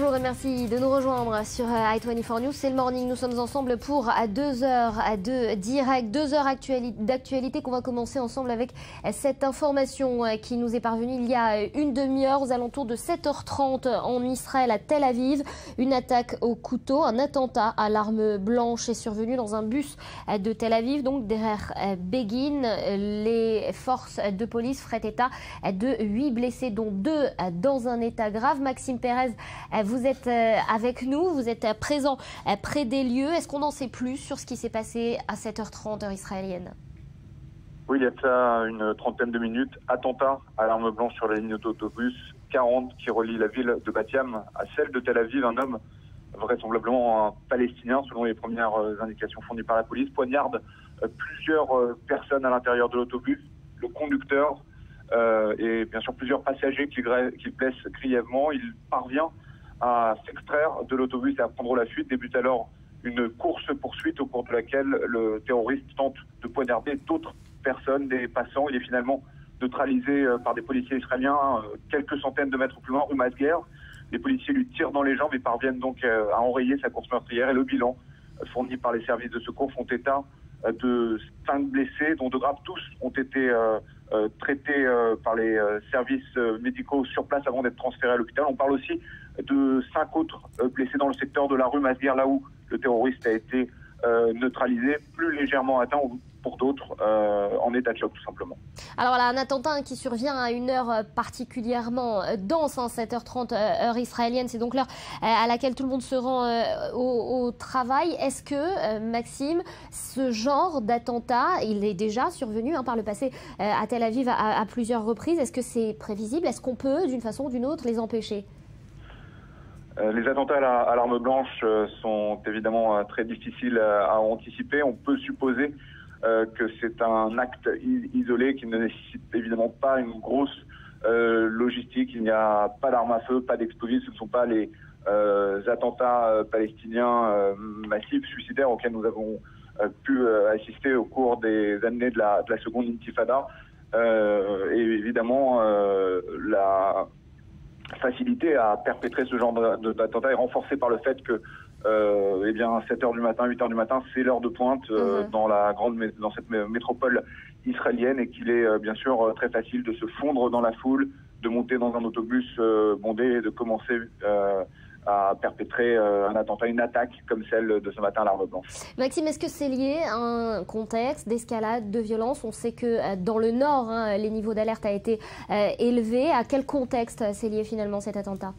Bonjour et merci de nous rejoindre sur i24 News. C'est le morning. Nous sommes ensemble pour 2 heures de direct, 2 heures d'actualité qu'on va commencer ensemble avec cette information qui nous est parvenue il y a une demi-heure aux alentours de 7h30 en Israël à Tel Aviv. Une attaque au couteau, un attentat à l'arme blanche est survenu dans un bus de Tel Aviv, donc derrière Begin. Les forces de police feraient état de 8 blessés, dont 2 dans un état grave. Maxime Pérez, vous êtes avec nous, vous êtes présent près des lieux. Est-ce qu'on en sait plus sur ce qui s'est passé à 7h30 heure israélienne? Oui, il y a ça une trentaine de minutes. Attentat à l'arme blanche sur la ligne d'autobus 40 qui relie la ville de Bat Yam à celle de Tel Aviv. Un homme, vraisemblablement un Palestinien, selon les premières indications fournies par la police, poignarde plusieurs personnes à l'intérieur de l'autobus, le conducteur et bien sûr plusieurs passagers qui blessent grièvement. Il parvient à s'extraire de l'autobus et à prendre la fuite. Débute alors une course-poursuite au cours de laquelle le terroriste tente de poignarder d'autres personnes, des passants. Il est finalement neutralisé par des policiers israéliens quelques centaines de mètres plus loin, rue Masguer. Les policiers lui tirent dans les jambes et parviennent donc à enrayer sa course meurtrière. Et le bilan fourni par les services de secours font état de 5 blessés, dont de graves. Tous ont été traités par les services médicaux sur place avant d'être transférés à l'hôpital. On parle aussi de 5 autres blessés dans le secteur de la rue Masguer, là où le terroriste a été neutralisé, plus légèrement atteint, ou pour d'autres en état de choc tout simplement. Alors voilà, un attentat qui survient à une heure particulièrement dense, 7h30 heure israélienne, c'est donc l'heure à laquelle tout le monde se rend au travail. Est-ce que, Maxime, ce genre d'attentat, il est déjà survenu par le passé à Tel Aviv à plusieurs reprises? Est-ce que c'est prévisible? Est-ce qu'on peut, d'une façon ou d'une autre, les empêcher? Les attentats à l'arme blanche sont évidemment très difficiles à anticiper. On peut supposer que c'est un acte isolé qui ne nécessite évidemment pas une grosse logistique. Il n'y a pas d'armes à feu, pas d'explosifs. Ce ne sont pas les attentats palestiniens massifs, suicidaires auxquels nous avons pu assister au cours des années de la seconde intifada. Et évidemment, la facilité à perpétrer ce genre d'attentat est renforcée par le fait que 7h du matin, 8h du matin, c'est l'heure de pointe dans cette métropole israélienne, et qu'il est bien sûr très facile de se fondre dans la foule, de monter dans un autobus bondé et de commencer à perpétrer un attentat, une attaque comme celle de ce matin à l'arme blanche. Maxime, est-ce que c'est lié à un contexte d'escalade, de violence? On sait que dans le nord, les niveaux d'alerte ont été élevés. À quel contexte c'est lié finalement cet attentat?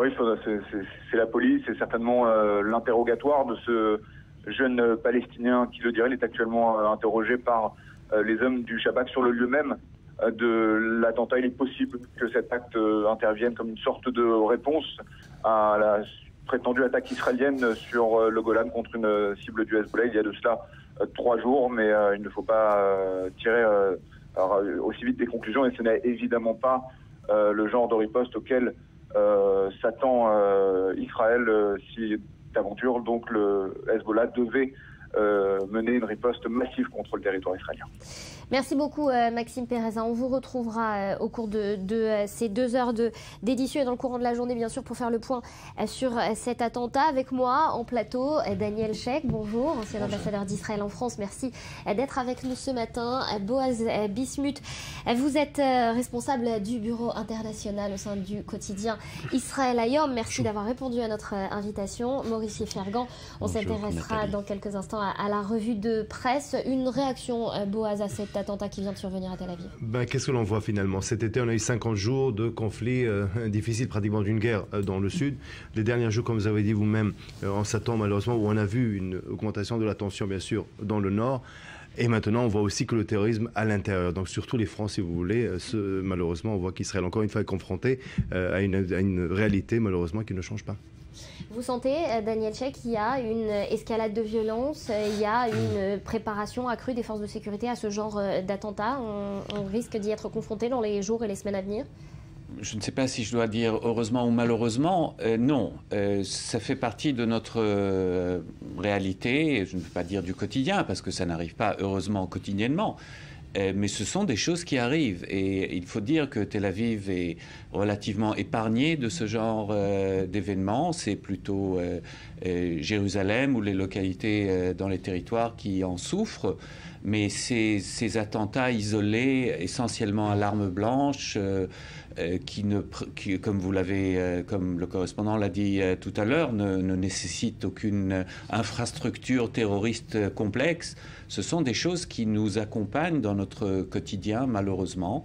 Oui, c'est la police, c'est certainement l'interrogatoire de ce jeune Palestinien qui le dirait. Il est actuellement interrogé par les hommes du Shabak sur le lieu même de l'attentat. Il est possible que cet acte intervienne comme une sorte de réponse à la prétendue attaque israélienne sur le Golan contre une cible du Hezbollah il y a de cela 3 jours, mais il ne faut pas tirer aussi vite des conclusions, et ce n'est évidemment pas le genre de riposte auquel s'attend Israël si d'aventure donc le Hezbollah devait mener une riposte massive contre le territoire israélien. Merci beaucoup Maxime Pérez. On vous retrouvera au cours de ces 2 heures d'édition et dans le courant de la journée bien sûr pour faire le point sur cet attentat. Avec moi en plateau, Daniel Sheikh, bonjour, ancien ambassadeur d'Israël en France. Merci d'être avec nous ce matin. Boaz Bismuth, vous êtes responsable du bureau international au sein du quotidien Israël Hayom. Merci d'avoir répondu à notre invitation. Maurice Fergan, on s'intéressera dans quelques instants à la revue de presse. Une réaction, Boaz, à cet attentat qui vient de survenir à Tel Aviv? Qu'est-ce que l'on voit finalement? Cet été, on a eu 50 jours de conflit difficile, pratiquement d'une guerre dans le sud. Les derniers jours, comme vous avez dit vous-même, on s'attend malheureusement, où on a vu une augmentation de la tension, bien sûr, dans le nord. Et maintenant, on voit aussi que le terrorisme à l'intérieur, donc surtout les fronts, si vous voulez, malheureusement, on voit qu'Israël, encore une fois, est confronté à une réalité, malheureusement, qui ne change pas. Vous sentez, Daniel Sheikh, qu'il y a une escalade de violence, il y a une préparation accrue des forces de sécurité à ce genre d'attentat? On risque d'y être confronté dans les jours et les semaines à venir? Je ne sais pas si je dois dire heureusement ou malheureusement, non. Ça fait partie de notre réalité, je ne peux pas dire du quotidien, parce que ça n'arrive pas heureusement quotidiennement. Mais ce sont des choses qui arrivent. Et il faut dire que Tel Aviv est relativement épargné de ce genre d'événements. C'est plutôt Jérusalem ou les localités dans les territoires qui en souffrent. Mais ces attentats isolés, essentiellement à l'arme blanche, qui, comme le correspondant l'a dit tout à l'heure, ne nécessitent aucune infrastructure terroriste complexe, ce sont des choses qui nous accompagnent dans notre quotidien, malheureusement,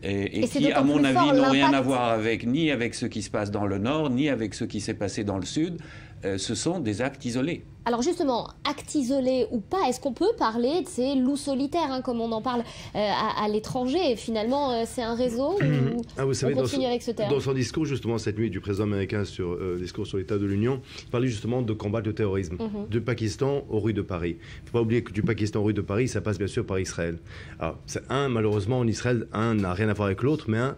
et qui, à mon avis, n'ont rien à voir ni avec ce qui se passe dans le Nord, ni avec ce qui s'est passé dans le Sud. Ce sont des actes isolés. Alors justement, actes isolés ou pas, est-ce qu'on peut parler de ces loups solitaires, comme on en parle à l'étranger? Finalement, c'est un réseau ou vous savez, on continue avec ce terme? Dans son discours, justement, cette nuit du président américain sur le discours sur l'état de l'Union, il parlait justement de combattre le terrorisme, du Pakistan aux rues de Paris. Il ne faut pas oublier que du Pakistan aux rues de Paris, ça passe bien sûr par Israël. Alors, malheureusement, en Israël, un n'a rien à voir avec l'autre, mais un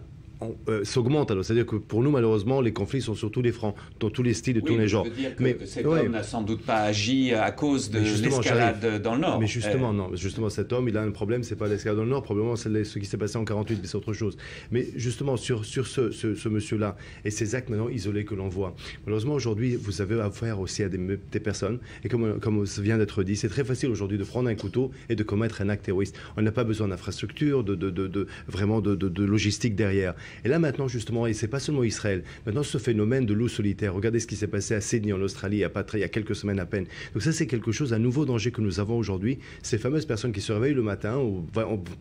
s'augmente. Alors, c'est-à-dire que pour nous, malheureusement, les conflits sont sur tous les fronts, dans tous les styles et tous les genres. Mais cet homme n'a sans doute pas agi à cause de l'escalade dans le Nord. Mais justement, non. Justement, cet homme, il a un problème, c'est pas l'escalade dans le Nord, probablement c'est ce qui s'est passé en 48, mais c'est autre chose. Mais justement, sur ce monsieur-là et ces actes maintenant isolés que l'on voit, malheureusement, aujourd'hui, vous avez affaire aussi à des personnes, et comme ça vient d'être dit, c'est très facile aujourd'hui de prendre un couteau et de commettre un acte terroriste. On n'a pas besoin d'infrastructures, vraiment de logistique derrière. Et là maintenant justement, et c'est pas seulement Israël, maintenant ce phénomène de loup solitaire, regardez ce qui s'est passé à Sydney en Australie il y a quelques semaines à peine. Donc ça c'est quelque chose, un nouveau danger que nous avons aujourd'hui, ces fameuses personnes qui se réveillent le matin ou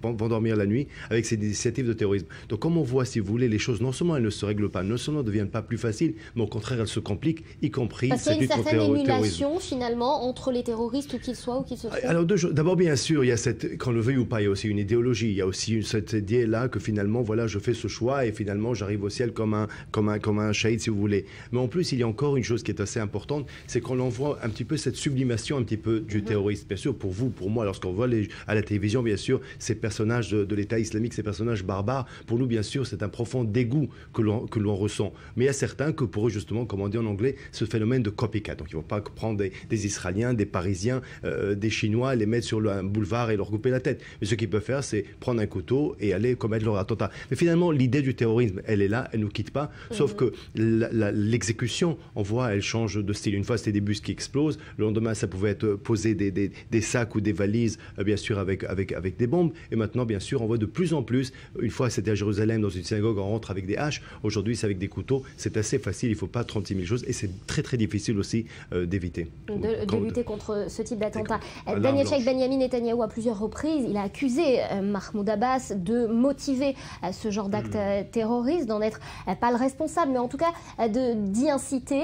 vont dormir la nuit avec ces initiatives de terrorisme. Donc comme on voit, si vous voulez, les choses non seulement elles ne se règlent pas, non seulement ne deviennent pas plus faciles, mais au contraire elles se compliquent, y compris parce qu'il y a une certaine émulation finalement entre les terroristes, où qu'ils soient, où qu'ils se trouvent. Alors d'abord bien sûr, il y a qu'on le veuille ou pas, il y a aussi une idéologie, il y a aussi cette idée-là que finalement voilà, je fais ce choix et finalement j'arrive au ciel comme un shahid si vous voulez. Mais en plus il y a encore une chose qui est assez importante, c'est qu'on envoie un petit peu cette sublimation un petit peu du terroriste. Bien sûr pour vous, pour moi, lorsqu'on voit à la télévision bien sûr ces personnages de l'État islamique, ces personnages barbares, pour nous bien sûr c'est un profond dégoût que l'on ressent. Mais il y a certains que pour eux justement, comme on dit en anglais, ce phénomène de copycat. Donc ils ne vont pas prendre des Israéliens, des Parisiens, des Chinois, les mettre sur un boulevard et leur couper la tête. Mais ce qu'ils peuvent faire, c'est prendre un couteau et aller commettre leur attentat. Mais finalement l'idée du terrorisme, elle est là, elle ne nous quitte pas, sauf que l'exécution, on voit, elle change de style. Une fois, c'était des bus qui explosent, le lendemain, ça pouvait être poser des sacs ou des valises, bien sûr, avec des bombes, et maintenant, bien sûr, on voit de plus en plus, une fois, c'était à Jérusalem, dans une synagogue, on rentre avec des haches, aujourd'hui, c'est avec des couteaux, c'est assez facile, il ne faut pas 36 000 choses, et c'est très, très difficile aussi d'éviter. De lutter contre ce type d'attentat. Benjamin Netanyahou, à plusieurs reprises, il a accusé Mahmoud Abbas de motiver ce genre d'acte terroriste, d'en être pas le responsable, mais en tout cas d'y inciter.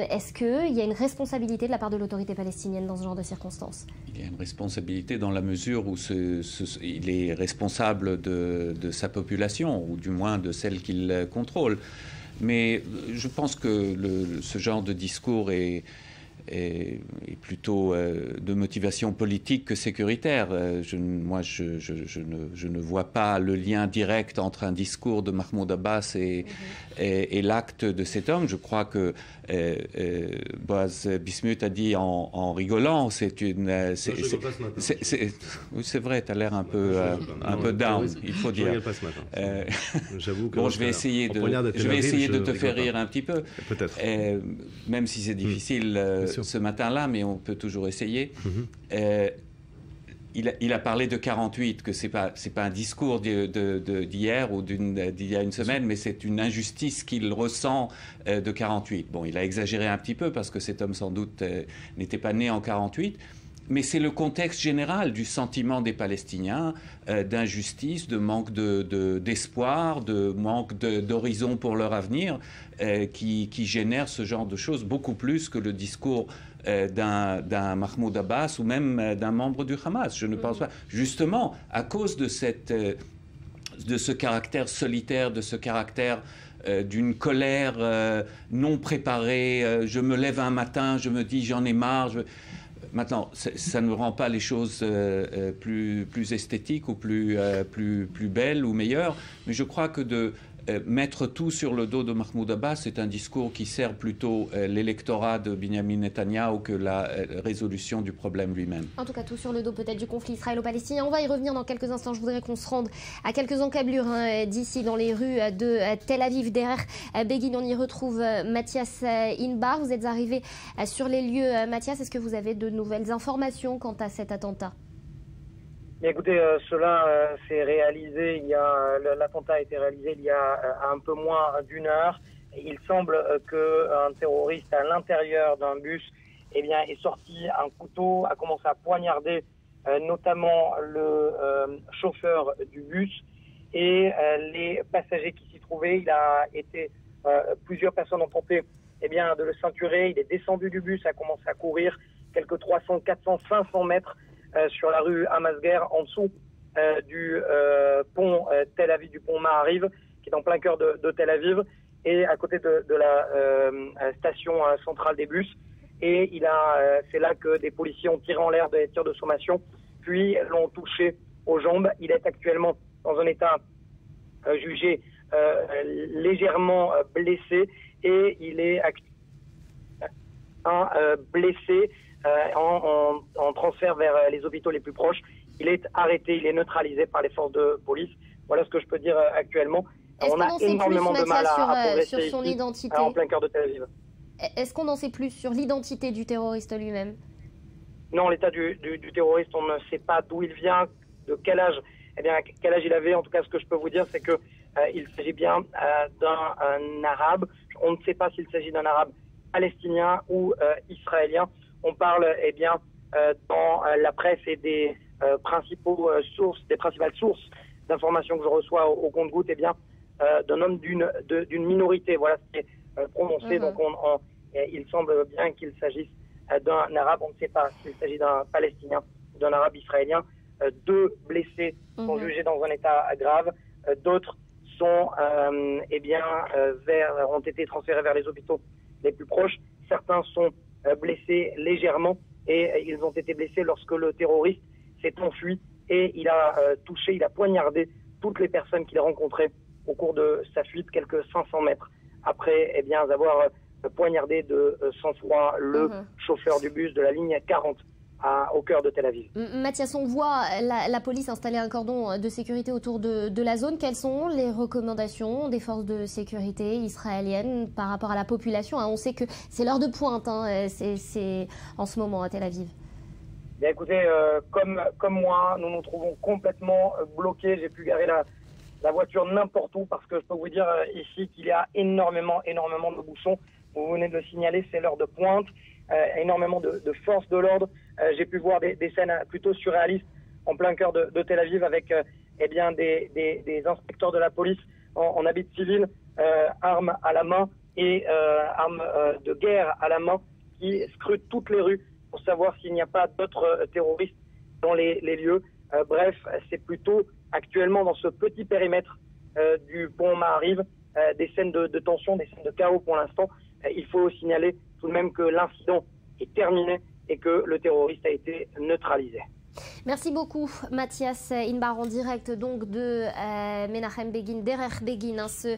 Est-ce qu'il y a une responsabilité de la part de l'autorité palestinienne dans ce genre de circonstances? Il y a une responsabilité dans la mesure où il est responsable de sa population, ou du moins de celle qu'il contrôle. Mais je pense que ce genre de discours est plutôt de motivation politique que sécuritaire. Je ne vois pas le lien direct entre un discours de Mahmoud Abbas et l'acte de cet homme. Je crois que Boaz Bismuth a dit en rigolant, c'est vrai, tu as l'air un peu down, il faut dire. J'avoue que je vais essayer de te faire rire un petit peu. Peut-être. Même si c'est difficile ce matin-là, mais on peut toujours essayer. Il a parlé de 48, que c'est pas un discours d'hier ou d'il y a une semaine, mais c'est une injustice qu'il ressent de 48. Bon, il a exagéré un petit peu parce que cet homme sans doute n'était pas né en 48, mais c'est le contexte général du sentiment des Palestiniens d'injustice, de manque d'espoir, de manque d'horizon pour leur avenir, qui génère ce genre de choses beaucoup plus que le discours d'un Mahmoud Abbas ou même d'un membre du Hamas. Je ne pense pas. Justement, à cause de ce caractère solitaire, de ce caractère d'une colère non préparée, je me lève un matin, je me dis j'en ai marre. Maintenant, ça ne rend pas les choses plus esthétiques ou plus belles ou meilleures, mais je crois que mettre tout sur le dos de Mahmoud Abbas, c'est un discours qui sert plutôt l'électorat de Benjamin Netanyahou que la résolution du problème lui-même. En tout cas, tout sur le dos peut-être du conflit israélo-palestinien. On va y revenir dans quelques instants. Je voudrais qu'on se rende à quelques encablures d'ici, dans les rues de Tel Aviv. Derrière Begin, on y retrouve Mathias Inbar. Vous êtes arrivé sur les lieux. Mathias, est-ce que vous avez de nouvelles informations quant à cet attentat ? Écoutez, cela s'est réalisé, l'attentat a été réalisé il y a un peu moins d'une heure. Il semble qu'un terroriste à l'intérieur d'un bus est sorti un couteau, a commencé à poignarder notamment le chauffeur du bus et les passagers qui s'y trouvaient. Il a été, plusieurs personnes ont tenté de le ceinturer. Il est descendu du bus, a commencé à courir quelques 300, 400, 500 mètres sur la rue Hamasger, en dessous du pont Tel Aviv, du pont Ma'ariv, qui est en plein cœur de Tel Aviv, et à côté de la station centrale des bus. Et c'est là que des policiers ont tiré en l'air des tirs de sommation, puis l'ont touché aux jambes. Il est actuellement dans un état jugé légèrement blessé, et il est blessé en transfert vers les hôpitaux les plus proches. Il est arrêté, il est neutralisé par les forces de police. Voilà ce que je peux dire actuellement. On a énormément de mal à progresser sur son identité en plein cœur de Tel Aviv. Est-ce qu'on en sait plus sur l'identité du terroriste lui-même? Non, l'état du terroriste, on ne sait pas d'où il vient, de quel âge. Quel âge il avait. En tout cas, ce que je peux vous dire, c'est que il s'agit bien d'un arabe. On ne sait pas s'il s'agit d'un arabe palestinien ou israélien. On parle, dans la presse et des principales sources d'informations que je reçois au compte-gouttes, d'un homme d'une minorité. Voilà ce qui est prononcé. Donc, il semble bien qu'il s'agisse d'un arabe. On ne sait pas s'il s'agit d'un palestinien ou d'un arabe israélien. 2 blessés sont jugés dans un état grave. D'autres sont, ont été transférés vers les hôpitaux les plus proches. Certains sont blessés légèrement, et ils ont été blessés lorsque le terroriste s'est enfui et il a il a poignardé toutes les personnes qu'il a rencontrées au cours de sa fuite, quelques 500 mètres après avoir poignardé de sang-froid le chauffeur du bus de la ligne 40 au cœur de Tel Aviv. Mathias, on voit la police installer un cordon de sécurité autour de la zone. Quelles sont les recommandations des forces de sécurité israéliennes par rapport à la population? On sait que c'est l'heure de pointe, c'est en ce moment à Tel Aviv. Écoutez, comme moi, nous nous trouvons complètement bloqués. J'ai pu garer la voiture n'importe où, parce que je peux vous dire ici qu'il y a énormément de bouchons. Vous venez de le signaler, c'est l'heure de pointe. Énormément de forces de l'ordre. J'ai pu voir des scènes plutôt surréalistes en plein cœur de Tel Aviv, avec des inspecteurs de la police en habit civil, armes à la main et armes de guerre à la main, qui scrutent toutes les rues pour savoir s'il n'y a pas d'autres terroristes dans les lieux. Bref, c'est plutôt actuellement dans ce petit périmètre du pont Ma'ariv des scènes de tension, des scènes de chaos pour l'instant. Il faut signaler tout de même que l'incident est terminé et que le terroriste a été neutralisé. Merci beaucoup Mathias Inbar, en direct donc de Menachem Begin, Derer Begin, ce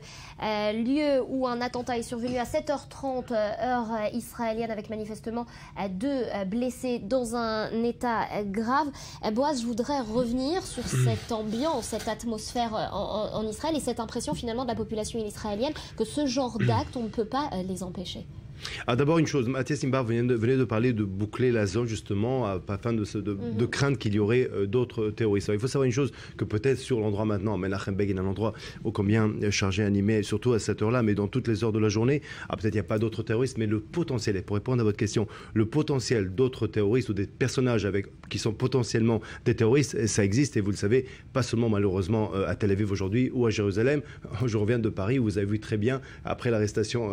lieu où un attentat est survenu à 7h30 heure israélienne, avec manifestement 2 blessés dans un état grave. Boaz, je voudrais revenir sur cette ambiance, cette atmosphère en Israël, et cette impression finalement de la population israélienne que ce genre d'actes, on ne peut pas les empêcher. D'abord une chose, Mathias Inbar venait de parler de boucler la zone justement afin de craindre qu'il y aurait d'autres terroristes. Alors, il faut savoir une chose, que peut-être sur l'endroit maintenant, Menachem Begin, un endroit ô combien chargé, animé, surtout à cette heure-là, mais dans toutes les heures de la journée, peut-être il n'y a pas d'autres terroristes, mais le potentiel, pour répondre à votre question, le potentiel d'autres terroristes ou des personnages qui sont potentiellement des terroristes, ça existe, et vous le savez, pas seulement malheureusement à Tel Aviv aujourd'hui ou à Jérusalem. Je reviens de Paris où vous avez vu très bien, après l'arrestation,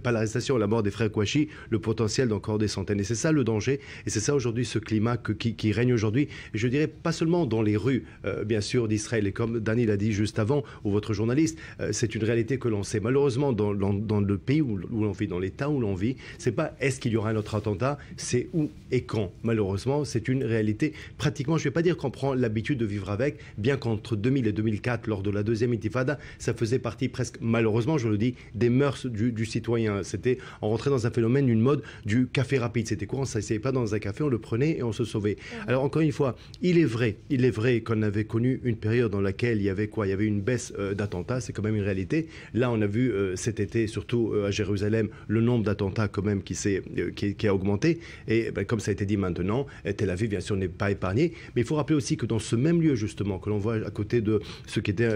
pas l'arrestation, la mort mort des frères Kouachi, le potentiel d'encore des centaines. Et c'est ça le danger, et c'est ça aujourd'hui ce climat qui règne aujourd'hui. Et je dirais pas seulement dans les rues, bien sûr, d'Israël, et comme Dani l'a dit juste avant, ou votre journaliste, c'est une réalité que l'on sait. Malheureusement, dans le pays où l'on vit, dans l'État où l'on vit, c'est pas est-ce qu'il y aura un autre attentat, c'est où et quand. Malheureusement, c'est une réalité. Pratiquement, je ne vais pas dire qu'on prend l'habitude de vivre avec, bien qu'entre 2000 et 2004, lors de la deuxième intifada, ça faisait partie presque, malheureusement, je le dis, des mœurs du citoyen. C'était, on rentrait dans un phénomène, une mode du café rapide. C'était quoi? On ne s'asseyait pas dans un café, on le prenait et on se sauvait. Alors, encore une fois, il est vrai qu'on avait connu une période dans laquelle il y avait quoi? Il y avait une baisse d'attentats, c'est quand même une réalité. Là, on a vu cet été, surtout à Jérusalem, le nombre d'attentats quand même qui a augmenté. Et comme ça a été dit maintenant, Tel Aviv, bien sûr, n'est pas épargné. Mais il faut rappeler aussi que dans ce même lieu, justement, que l'on voit à côté de ce qui était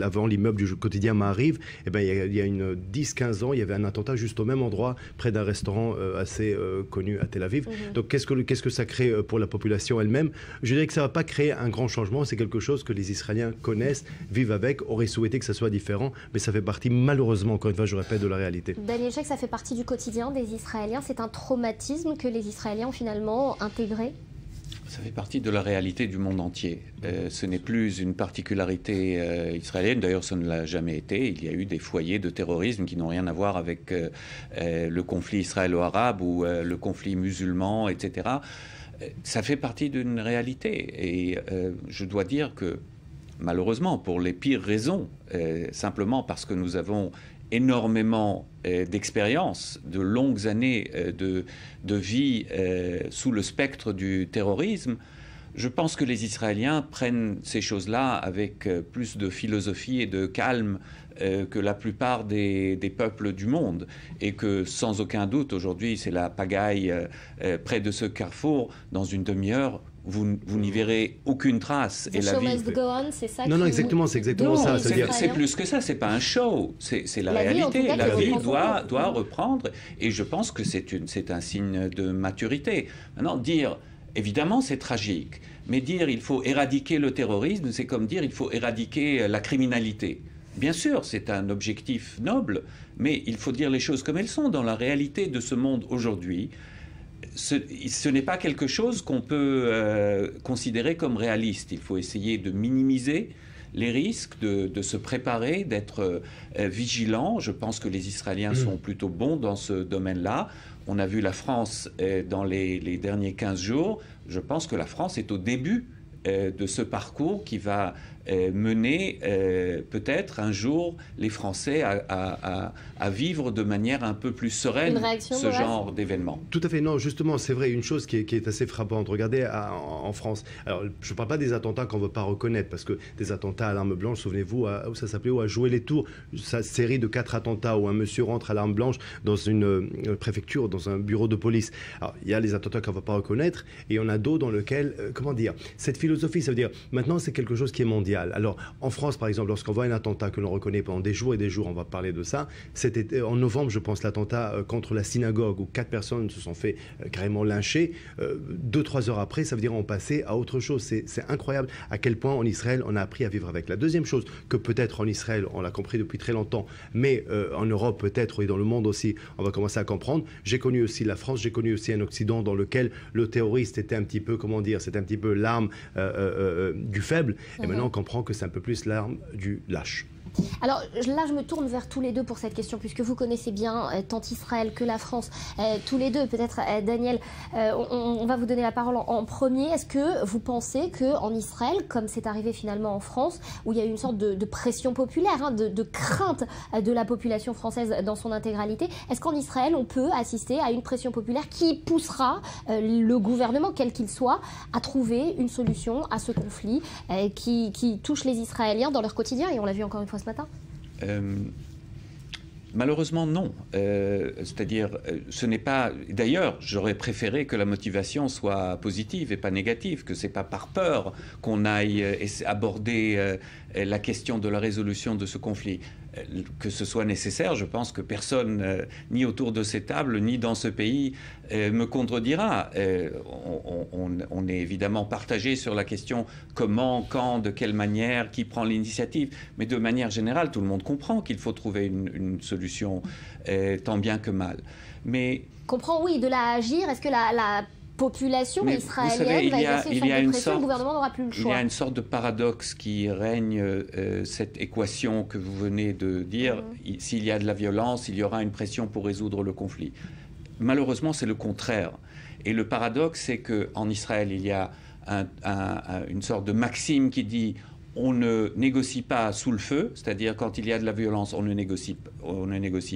avant l'immeuble du quotidien Maariv, il y a une 10-15 ans, il y avait un attentat juste au même endroit, près d'un restaurant assez connu à Tel Aviv. Donc, qu'est-ce que ça crée pour la population elle-même? Je dirais que ça ne va pas créer un grand changement. C'est quelque chose que les Israéliens connaissent, vivent avec, auraient souhaité que ça soit différent, mais ça fait partie, malheureusement, encore une fois, je répète, de la réalité. Daniel Sheikh, ça fait partie du quotidien des Israéliens. C'est un traumatisme que les Israéliens ont finalement intégré? Ça fait partie de la réalité du monde entier. Ce n'est plus une particularité israélienne, d'ailleurs ça ne l'a jamais été. Il y a eu des foyers de terrorisme qui n'ont rien à voir avec le conflit israélo-arabe ou le conflit musulman, etc. Ça fait partie d'une réalité. Et je dois dire que, malheureusement, pour les pires raisons, simplement parce que nous avons énormément d'expérience, de longues années de vie sous le spectre du terrorisme, je pense que les Israéliens prennent ces choses-là avec plus de philosophie et de calme que la plupart des peuples du monde. Et que sans aucun doute, aujourd'hui, c'est la pagaille près de ce carrefour, dans une demi-heure, vous n'y verrez aucune trace. Et la vie... c'est ça? Non, exactement, c'est exactement ça. C'est plus que ça, c'est pas un show, c'est la réalité. La vie doit reprendre, et je pense que c'est un signe de maturité. Maintenant, dire, évidemment, c'est tragique, mais dire il faut éradiquer le terrorisme, c'est comme dire il faut éradiquer la criminalité. Bien sûr, c'est un objectif noble, mais il faut dire les choses comme elles sont. Dans la réalité de ce monde aujourd'hui, ce n'est pas quelque chose qu'on peut considérer comme réaliste. Il faut essayer de minimiser les risques, de se préparer, d'être vigilant. Je pense que les Israéliens sont plutôt bons dans ce domaine-là. On a vu la France dans les derniers 15 jours. Je pense que la France est au début de ce parcours qui va mener peut-être un jour les Français à vivre de manière un peu plus sereine ce genre d'événement. Tout à fait, non, justement, c'est vrai, une chose qui est assez frappante. Regardez en France, alors je ne parle pas des attentats qu'on ne veut pas reconnaître, parce que des attentats à l'arme blanche, souvenez-vous, où ça s'appelait, où à Jouer les Tours, sa série de 4 attentats où un monsieur rentre à l'arme blanche dans une préfecture, dans un bureau de police. Alors, il y a les attentats qu'on ne va pas reconnaître, et il y en a d'autres dans lesquels, comment dire, cette philosophie, ça veut dire, maintenant c'est quelque chose qui est mondial. Alors, en France, par exemple, lorsqu'on voit un attentat que l'on reconnaît pendant des jours et des jours, on va parler de ça. C'était en novembre, je pense, l'attentat contre la synagogue où 4 personnes se sont fait carrément lyncher. 2-3 heures après, ça veut dire on passait à autre chose. C'est incroyable à quel point en Israël, on a appris à vivre avec. La deuxième chose, que peut-être en Israël, on l'a compris depuis très longtemps, mais en Europe peut-être et dans le monde aussi, on va commencer à comprendre. J'ai connu aussi la France, j'ai connu aussi un Occident dans lequel le terroriste était un petit peu, comment dire, c'était un petit peu l'arme du faible. Et maintenant, on comprend que c'est un peu plus l'arme du lâche. Alors là, je me tourne vers tous les deux pour cette question, puisque vous connaissez bien tant Israël que la France, tous les deux. Peut-être, Daniel, on va vous donner la parole en premier. Est-ce que vous pensez qu'en Israël, comme c'est arrivé finalement en France, où il y a eu une sorte de pression populaire, de crainte de la population française dans son intégralité, est-ce qu'en Israël, on peut assister à une pression populaire qui poussera le gouvernement, quel qu'il soit, à trouver une solution à ce conflit qui touche les Israéliens dans leur quotidien? Et on l'a vu encore une fois ce matin. Malheureusement, non. C'est-à-dire, ce n'est pas... D'ailleurs, j'aurais préféré que la motivation soit positive et pas négative, que ce n'est pas par peur qu'on aille aborder la question de la résolution de ce conflit. que ce soit nécessaire. Je pense que personne, ni autour de ces tables, ni dans ce pays, me contredira. On est évidemment partagé sur la question comment, quand, de quelle manière, qui prend l'initiative. Mais de manière générale, tout le monde comprend qu'il faut trouver une solution tant bien que mal. Mais comprend, oui, de la agir. Est-ce que la population israélienne va exercer une sorte de pression, le gouvernement n'aura plus le choix? Il y a une sorte de paradoxe qui règne, cette équation que vous venez de dire. S'il y a de la violence, il y aura une pression pour résoudre le conflit. Malheureusement, c'est le contraire. Et le paradoxe, c'est qu'en Israël, il y a une sorte de maxime qui dit on ne négocie pas sous le feu, c'est-à-dire quand il y a de la violence, on ne négocie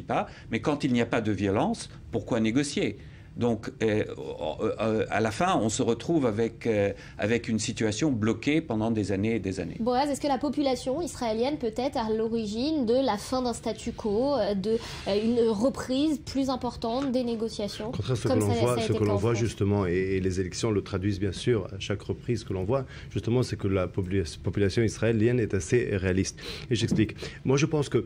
pas, mais quand il n'y a pas de violence, pourquoi négocier ? Donc, à la fin, on se retrouve avec une situation bloquée pendant des années et des années. Boaz, est-ce que la population israélienne peut être à l'origine de la fin d'un statu quo, d'une reprise plus importante des négociations? Contraire à ce que l'on voit justement, et les élections le traduisent bien sûr à chaque reprise que l'on voit, justement, c'est que la population israélienne est assez réaliste. Et j'explique. Moi, je pense que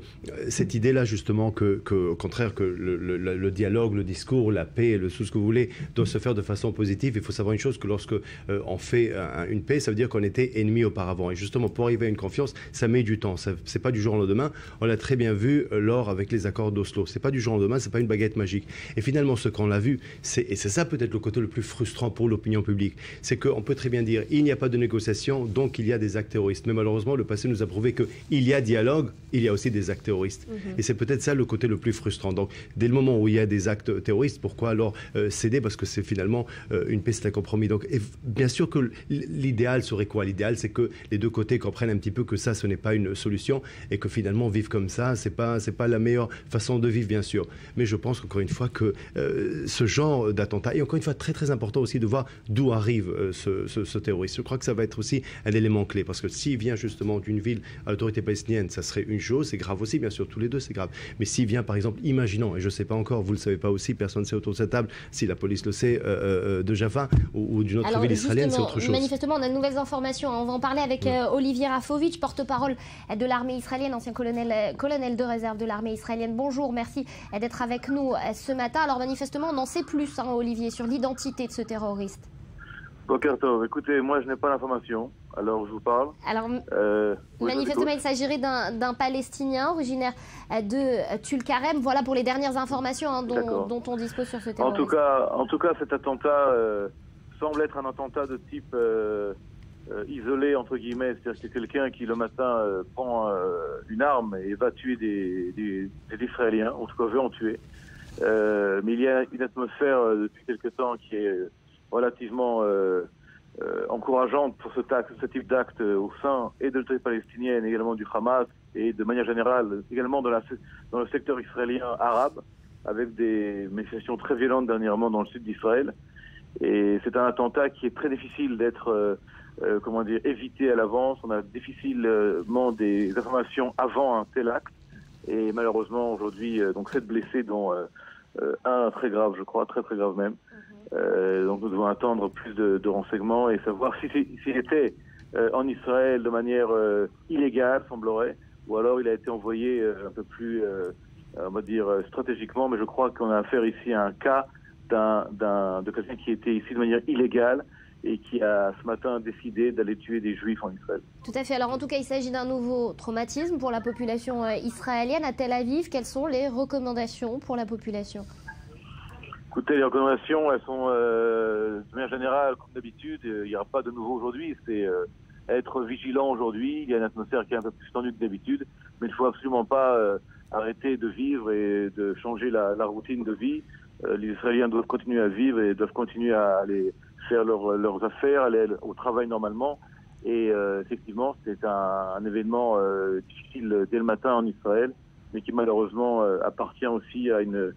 cette idée-là, justement, au contraire, que le dialogue, le discours, la paix, tout ce que vous voulez, doit se faire de façon positive. Il faut savoir une chose, que lorsque on fait une paix, ça veut dire qu'on était ennemis auparavant. Et justement, pour arriver à une confiance, ça met du temps. C'est pas du jour au lendemain. On l'a très bien vu lors avec les accords d'Oslo. C'est pas du jour au lendemain, c'est pas une baguette magique. Et finalement, ce qu'on a vu, et c'est ça peut-être le côté le plus frustrant pour l'opinion publique, c'est qu'on peut très bien dire, il n'y a pas de négociation, donc il y a des actes terroristes. Mais malheureusement, le passé nous a prouvé qu'il y a dialogue, il y a aussi des actes terroristes. Et c'est peut-être ça le côté le plus frustrant. Donc, dès le moment où il y a des actes terroristes, pourquoi alors céder? Parce que c'est finalement une paix, c'est un compromis. Donc, bien sûr que l'idéal serait quoi? L'idéal, c'est que les deux côtés comprennent un petit peu que ça, ce n'est pas une solution et que finalement, vivre comme ça, c'est pas la meilleure façon de vivre, bien sûr. Mais je pense encore une fois que ce genre d'attentat, et encore une fois, très très important aussi de voir d'où arrive ce terroriste. Je crois que ça va être aussi un élément clé, parce que s'il vient justement d'une ville à l'autorité palestinienne, ça serait une chose, c'est grave aussi, bien sûr, tous les deux, c'est grave. Mais s'il vient, par exemple, imaginons, et je ne sais pas encore, vous ne le savez pas aussi, personne ne sait autour de cette table, si la police le sait, de Jaffa ou d'une autre ville israélienne, c'est autre chose. Manifestement, on a de nouvelles informations. On va en parler avec Olivier Rafovitch, porte-parole de l'armée israélienne, ancien colonel de réserve de l'armée israélienne. Bonjour, merci d'être avec nous ce matin. Alors manifestement, on en sait plus, Olivier, sur l'identité de ce terroriste. Boker Tov, écoutez, moi je n'ai pas l'information, alors je vous parle. Alors, manifestement, il s'agirait d'un Palestinien originaire de Tulkarem. Voilà pour les dernières informations dont on dispose sur ce terroriste. En tout cas, cet attentat semble être un attentat de type isolé, entre guillemets. C'est-à-dire que c'est quelqu'un qui, le matin, prend une arme et va tuer des Israéliens, en tout cas veut en tuer. Mais il y a une atmosphère depuis quelque temps qui est relativement encourageante pour ce type d'acte au sein et de l'autorité palestinienne, également du Hamas, et de manière générale également dans le secteur israélien arabe, avec des manifestations très violentes dernièrement dans le sud d'Israël. Et c'est un attentat qui est très difficile d'être évité à l'avance. On a difficilement des informations avant un tel acte. Et malheureusement aujourd'hui, donc 7 blessés, dont un très grave, je crois, très très grave même. Donc nous devons attendre plus de renseignements et savoir s'il était en Israël de manière illégale, semblerait, ou alors il a été envoyé un peu plus, on va dire, stratégiquement. Mais je crois qu'on a affaire ici à un cas de quelqu'un qui était ici de manière illégale et qui a ce matin décidé d'aller tuer des Juifs en Israël. Tout à fait. Alors en tout cas, il s'agit d'un nouveau traumatisme pour la population israélienne. À Tel Aviv, quelles sont les recommandations pour la population? Écoutez, les recommandations, elles sont de manière générale, comme d'habitude. Il n'y aura pas de nouveau aujourd'hui. C'est être vigilant aujourd'hui. Il y a une atmosphère qui est un peu plus tendue que d'habitude. Mais il ne faut absolument pas arrêter de vivre et de changer la routine de vie. Les Israéliens doivent continuer à vivre et doivent continuer à aller faire leurs affaires, aller au travail normalement. Et effectivement, c'est un événement difficile dès le matin en Israël, mais qui malheureusement appartient aussi à une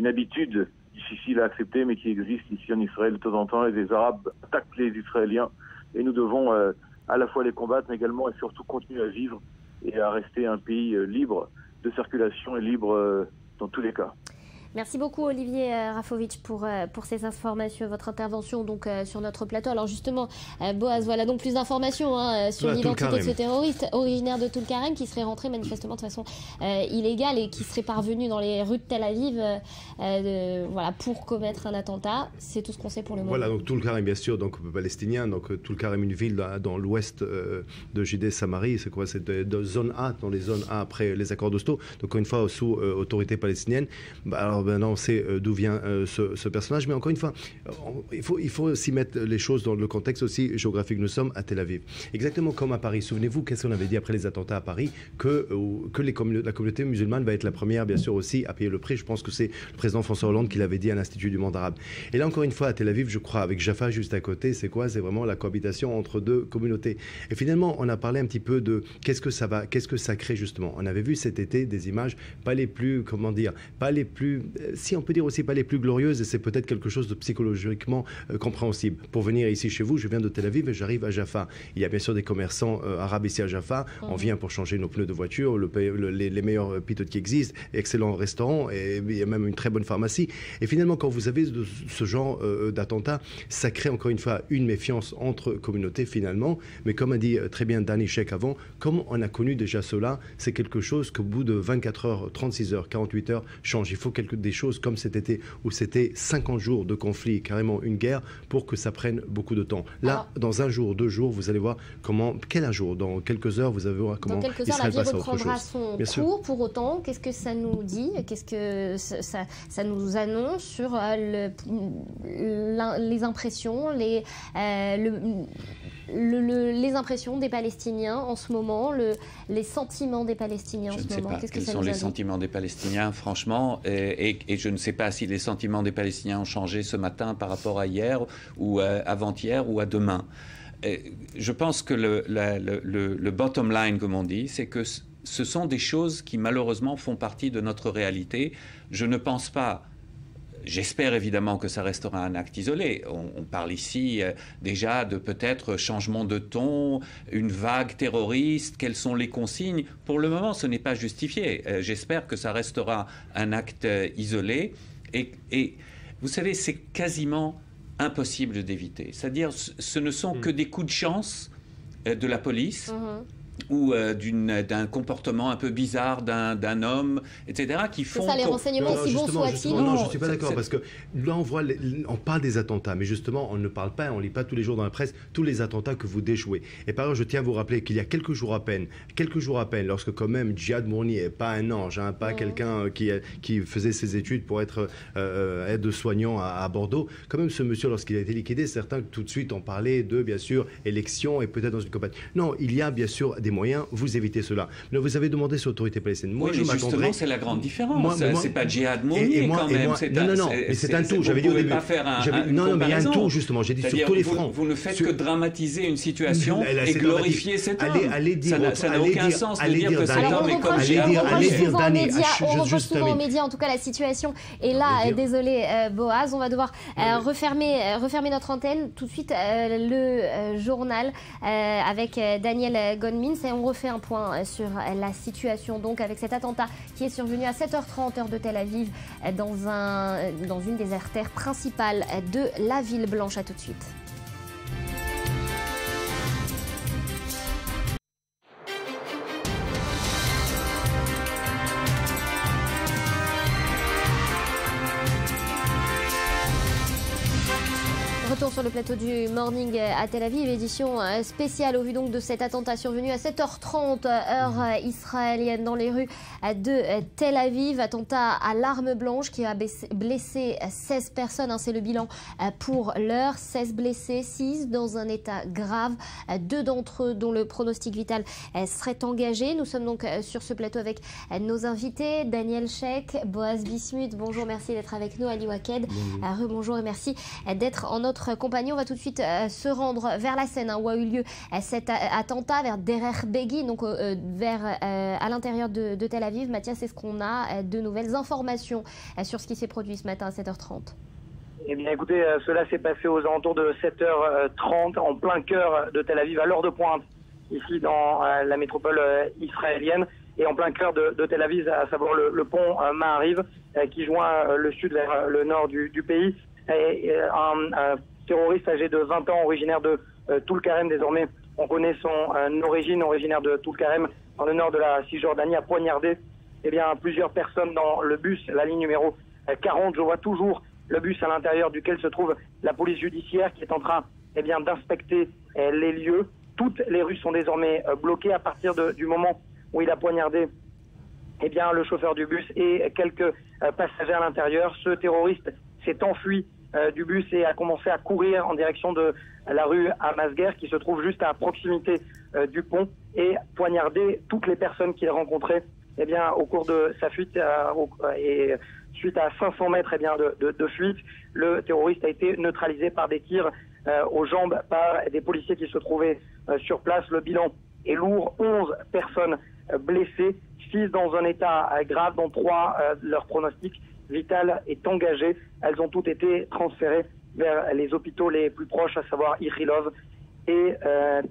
habitude difficile à accepter, mais qui existe ici en Israël de temps en temps. Et les Arabes attaquent les Israéliens, et nous devons à la fois les combattre, mais également et surtout continuer à vivre et à rester un pays libre de circulation et libre dans tous les cas. Merci beaucoup Olivier Rafovitch pour ces informations, votre intervention donc sur notre plateau. Alors justement, Boaz, voilà donc plus d'informations sur l'identité de ce terroriste originaire de Tulkarem qui serait rentré manifestement de façon illégale et qui serait parvenu dans les rues de Tel Aviv voilà, pour commettre un attentat. C'est tout ce qu'on sait pour le moment. Voilà, donc Tulkarem bien sûr, donc palestinien, donc Tulkarem, une ville dans l'ouest de Judée-Samarie, c'est quoi? C'est de zone A, dans les zones A après les accords d'Oslo, donc une fois sous autorité palestinienne. Alors maintenant on sait d'où vient ce personnage, mais encore une fois, il faut aussi mettre les choses dans le contexte aussi géographique. Nous sommes à Tel Aviv, exactement comme à Paris. Souvenez-vous, qu'est-ce qu'on avait dit après les attentats à Paris, que la communauté musulmane va être la première, bien sûr, aussi à payer le prix. Je pense que c'est le président François Hollande qui l'avait dit à l'Institut du monde arabe. Et là, encore une fois, à Tel Aviv, je crois, avec Jaffa juste à côté, c'est quoi? C'est vraiment la cohabitation entre deux communautés. Et finalement, on a parlé un petit peu de qu'est-ce que ça crée justement. On avait vu cet été des images pas les plus, comment dire, pas les plus, si on peut dire aussi pas les plus glorieuses, et c'est peut-être quelque chose de psychologiquement compréhensible. Pour venir ici chez vous, je viens de Tel Aviv et j'arrive à Jaffa. Il y a bien sûr des commerçants arabes ici à Jaffa. On vient pour changer nos pneus de voiture, les meilleurs pitots qui existent, excellents restaurants, et il y a même une très bonne pharmacie. Et finalement, quand vous avez ce genre d'attentat, ça crée encore une fois une méfiance entre communautés finalement. Mais comme a dit très bien Danny Sheikh avant, comme on a connu déjà cela, c'est quelque chose qu'au bout de 24 heures, 36 heures, 48 heures change. Il faut des choses comme cet été où c'était 50 jours de conflit, carrément une guerre, pour que ça prenne beaucoup de temps. Là, alors, dans un jour, 2 jours, vous allez voir quel jour, dans quelques heures, vous allez voir comment Israël passe à autre chose. Son cours. Pour autant, qu'est-ce que ça nous dit? Qu'est-ce que ça nous annonce sur les impressions, les impressions des Palestiniens en ce moment, les sentiments des Palestiniens en ce moment? Je ne sais pas quels sont les sentiments des Palestiniens, franchement, et je ne sais pas si les sentiments des Palestiniens ont changé ce matin par rapport à hier, ou avant-hier, ou à demain. Je pense que le bottom line, comme on dit, c'est que ce sont des choses qui malheureusement font partie de notre réalité. Je ne pense pas... J'espère évidemment que ça restera un acte isolé. On parle ici déjà de peut-être changement de ton, une vague terroriste, quelles sont les consignes. Pour le moment, ce n'est pas justifié. J'espère que ça restera un acte isolé. Et vous savez, c'est quasiment impossible d'éviter. C'est-à-dire, ce ne sont que des coups de chance de la police. Ou d'un comportement un peu bizarre d'un homme, etc., qui font... C'est ça, les renseignements, si bons soient-ils. Non, je ne suis pas d'accord, parce que là, on parle des attentats, mais justement, on ne parle pas, on ne lit pas tous les jours dans la presse, tous les attentats que vous déjouez. Et par exemple, je tiens à vous rappeler qu'il y a quelques jours à peine, lorsque quand même Djihad Mourni n'est pas un ange, pas quelqu'un qui faisait ses études pour être aide-soignant à Bordeaux, quand même ce monsieur, lorsqu'il a été liquidé, certains tout de suite ont parlé de, bien sûr, élection et peut-être dans une campagne. Non, il y a bien sûr des moyens, vous évitez cela. Mais vous avez demandé sur l'autorité palestinienne. Moi, oui, mais justement, c'est la grande différence. C'est pas Djihad Mourni quand même. Non, mais c'est un tout. J'avais dit au début. Non, mais il y a un tout, justement. J'ai dit sur tous les fronts. Vous ne faites que dramatiser une situation et glorifier cet homme. Ça n'a aucun sens de dire que cet homme est comme Djihad Mourni. On reproche souvent aux médias, en tout cas, la situation. Et là, désolé, Boaz, on va devoir refermer notre antenne. Tout de suite, le journal avec Daniel Gonmin. Et on refait un point sur la situation donc avec cet attentat qui est survenu à 7h30 heure de Tel Aviv dans une des artères principales de la ville blanche. À tout de suite. Retour sur le plateau du Morning à Tel Aviv, édition spéciale au vu donc de cet attentat survenu à 7h30 heure israélienne dans les rues de Tel Aviv. Attentat à l'arme blanche qui a blessé 16 personnes, c'est le bilan pour l'heure. 16 blessés, 6 dans un état grave, 2 d'entre eux dont le pronostic vital serait engagé. Nous sommes donc sur ce plateau avec nos invités, Daniel Sheikh, Boaz Bismuth, bonjour, merci d'être avec nous, Ali Waked, rebonjour et merci d'être en notre compagnie. On va tout de suite se rendre vers la scène où a eu lieu cet attentat, vers Derer Begin, donc à l'intérieur de Tel Aviv. Mathias, est-ce qu'on a de nouvelles informations sur ce qui s'est produit ce matin à 7h30? Eh bien écoutez, cela s'est passé aux alentours de 7h30 en plein cœur de Tel Aviv, à l'heure de pointe, ici dans la métropole israélienne. et en plein cœur de Tel Aviv, à savoir le pont Ma'ariv, qui joint le sud vers le nord du pays. Et un terroriste âgé de 20 ans, originaire de Toul-Karem désormais. On connaît son origine, originaire de Toul-Karem, dans le nord de la Cisjordanie, a poignardé plusieurs personnes dans le bus, la ligne numéro 40. Je vois toujours le bus à l'intérieur duquel se trouve la police judiciaire qui est en train d'inspecter les lieux. Toutes les rues sont désormais bloquées à partir du moment où il a poignardé le chauffeur du bus et quelques passagers à l'intérieur. Ce terroriste s'est enfui du bus et a commencé à courir en direction de la rue Amasguer qui se trouve juste à proximité du pont et poignardé toutes les personnes qu'il rencontrait au cours de sa fuite et suite à 500 mètres de fuite. Le terroriste a été neutralisé par des tirs aux jambes par des policiers qui se trouvaient sur place. Le bilan est lourd, 11 personnes blessées, 6 dans un état grave, dont 3 leur pronostic vital est engagé. Elles ont toutes été transférées vers les hôpitaux les plus proches, à savoir Ichilov et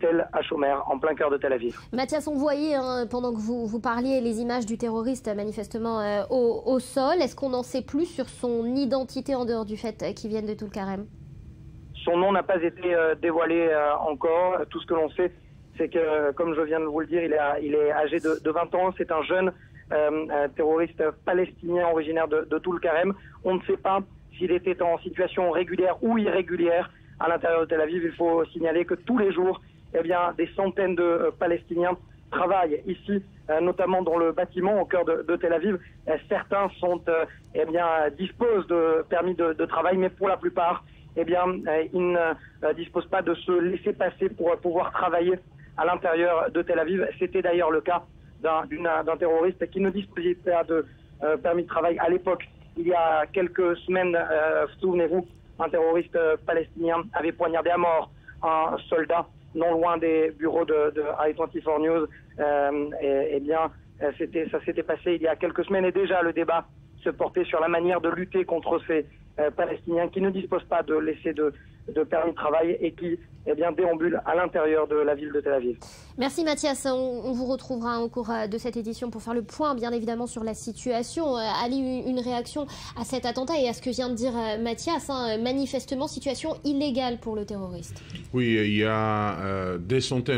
Tel HaShomer, en plein cœur de Tel Aviv. Mathias, on voyait pendant que vous parliez les images du terroriste manifestement au sol. Est-ce qu'on en sait plus sur son identité en dehors du fait qu'il vienne de Toul-Karem? Son nom n'a pas été dévoilé encore. Tout ce que l'on sait, c'est que, comme je viens de vous le dire, il est âgé de 20 ans. C'est un jeune terroriste palestinien originaire de Toul-Karem. On ne sait pas s'il était en situation régulière ou irrégulière à l'intérieur de Tel Aviv. Il faut signaler que tous les jours, des centaines de Palestiniens travaillent ici, notamment dans le bâtiment au cœur de Tel Aviv. Certains sont, disposent de permis de travail, mais pour la plupart, ils ne disposent pas de se laisser passer pour pouvoir travailler à l'intérieur de Tel Aviv. C'était d'ailleurs le cas d'un terroriste qui ne disposait pas de permis de travail à l'époque. Il y a quelques semaines, souvenez-vous, un terroriste palestinien avait poignardé à mort un soldat non loin des bureaux de I24 News. Ça s'était passé il y a quelques semaines et déjà le débat se portait sur la manière de lutter contre ces Palestiniens qui ne disposent pas de laisser de permis de travail et qui déambulent à l'intérieur de la ville de Tel Aviv. Merci Mathias, on vous retrouvera au cours de cette édition pour faire le point bien évidemment sur la situation. Ali, une réaction à cet attentat et à ce que vient de dire Mathias, manifestement situation illégale pour le terroriste. Oui, il y a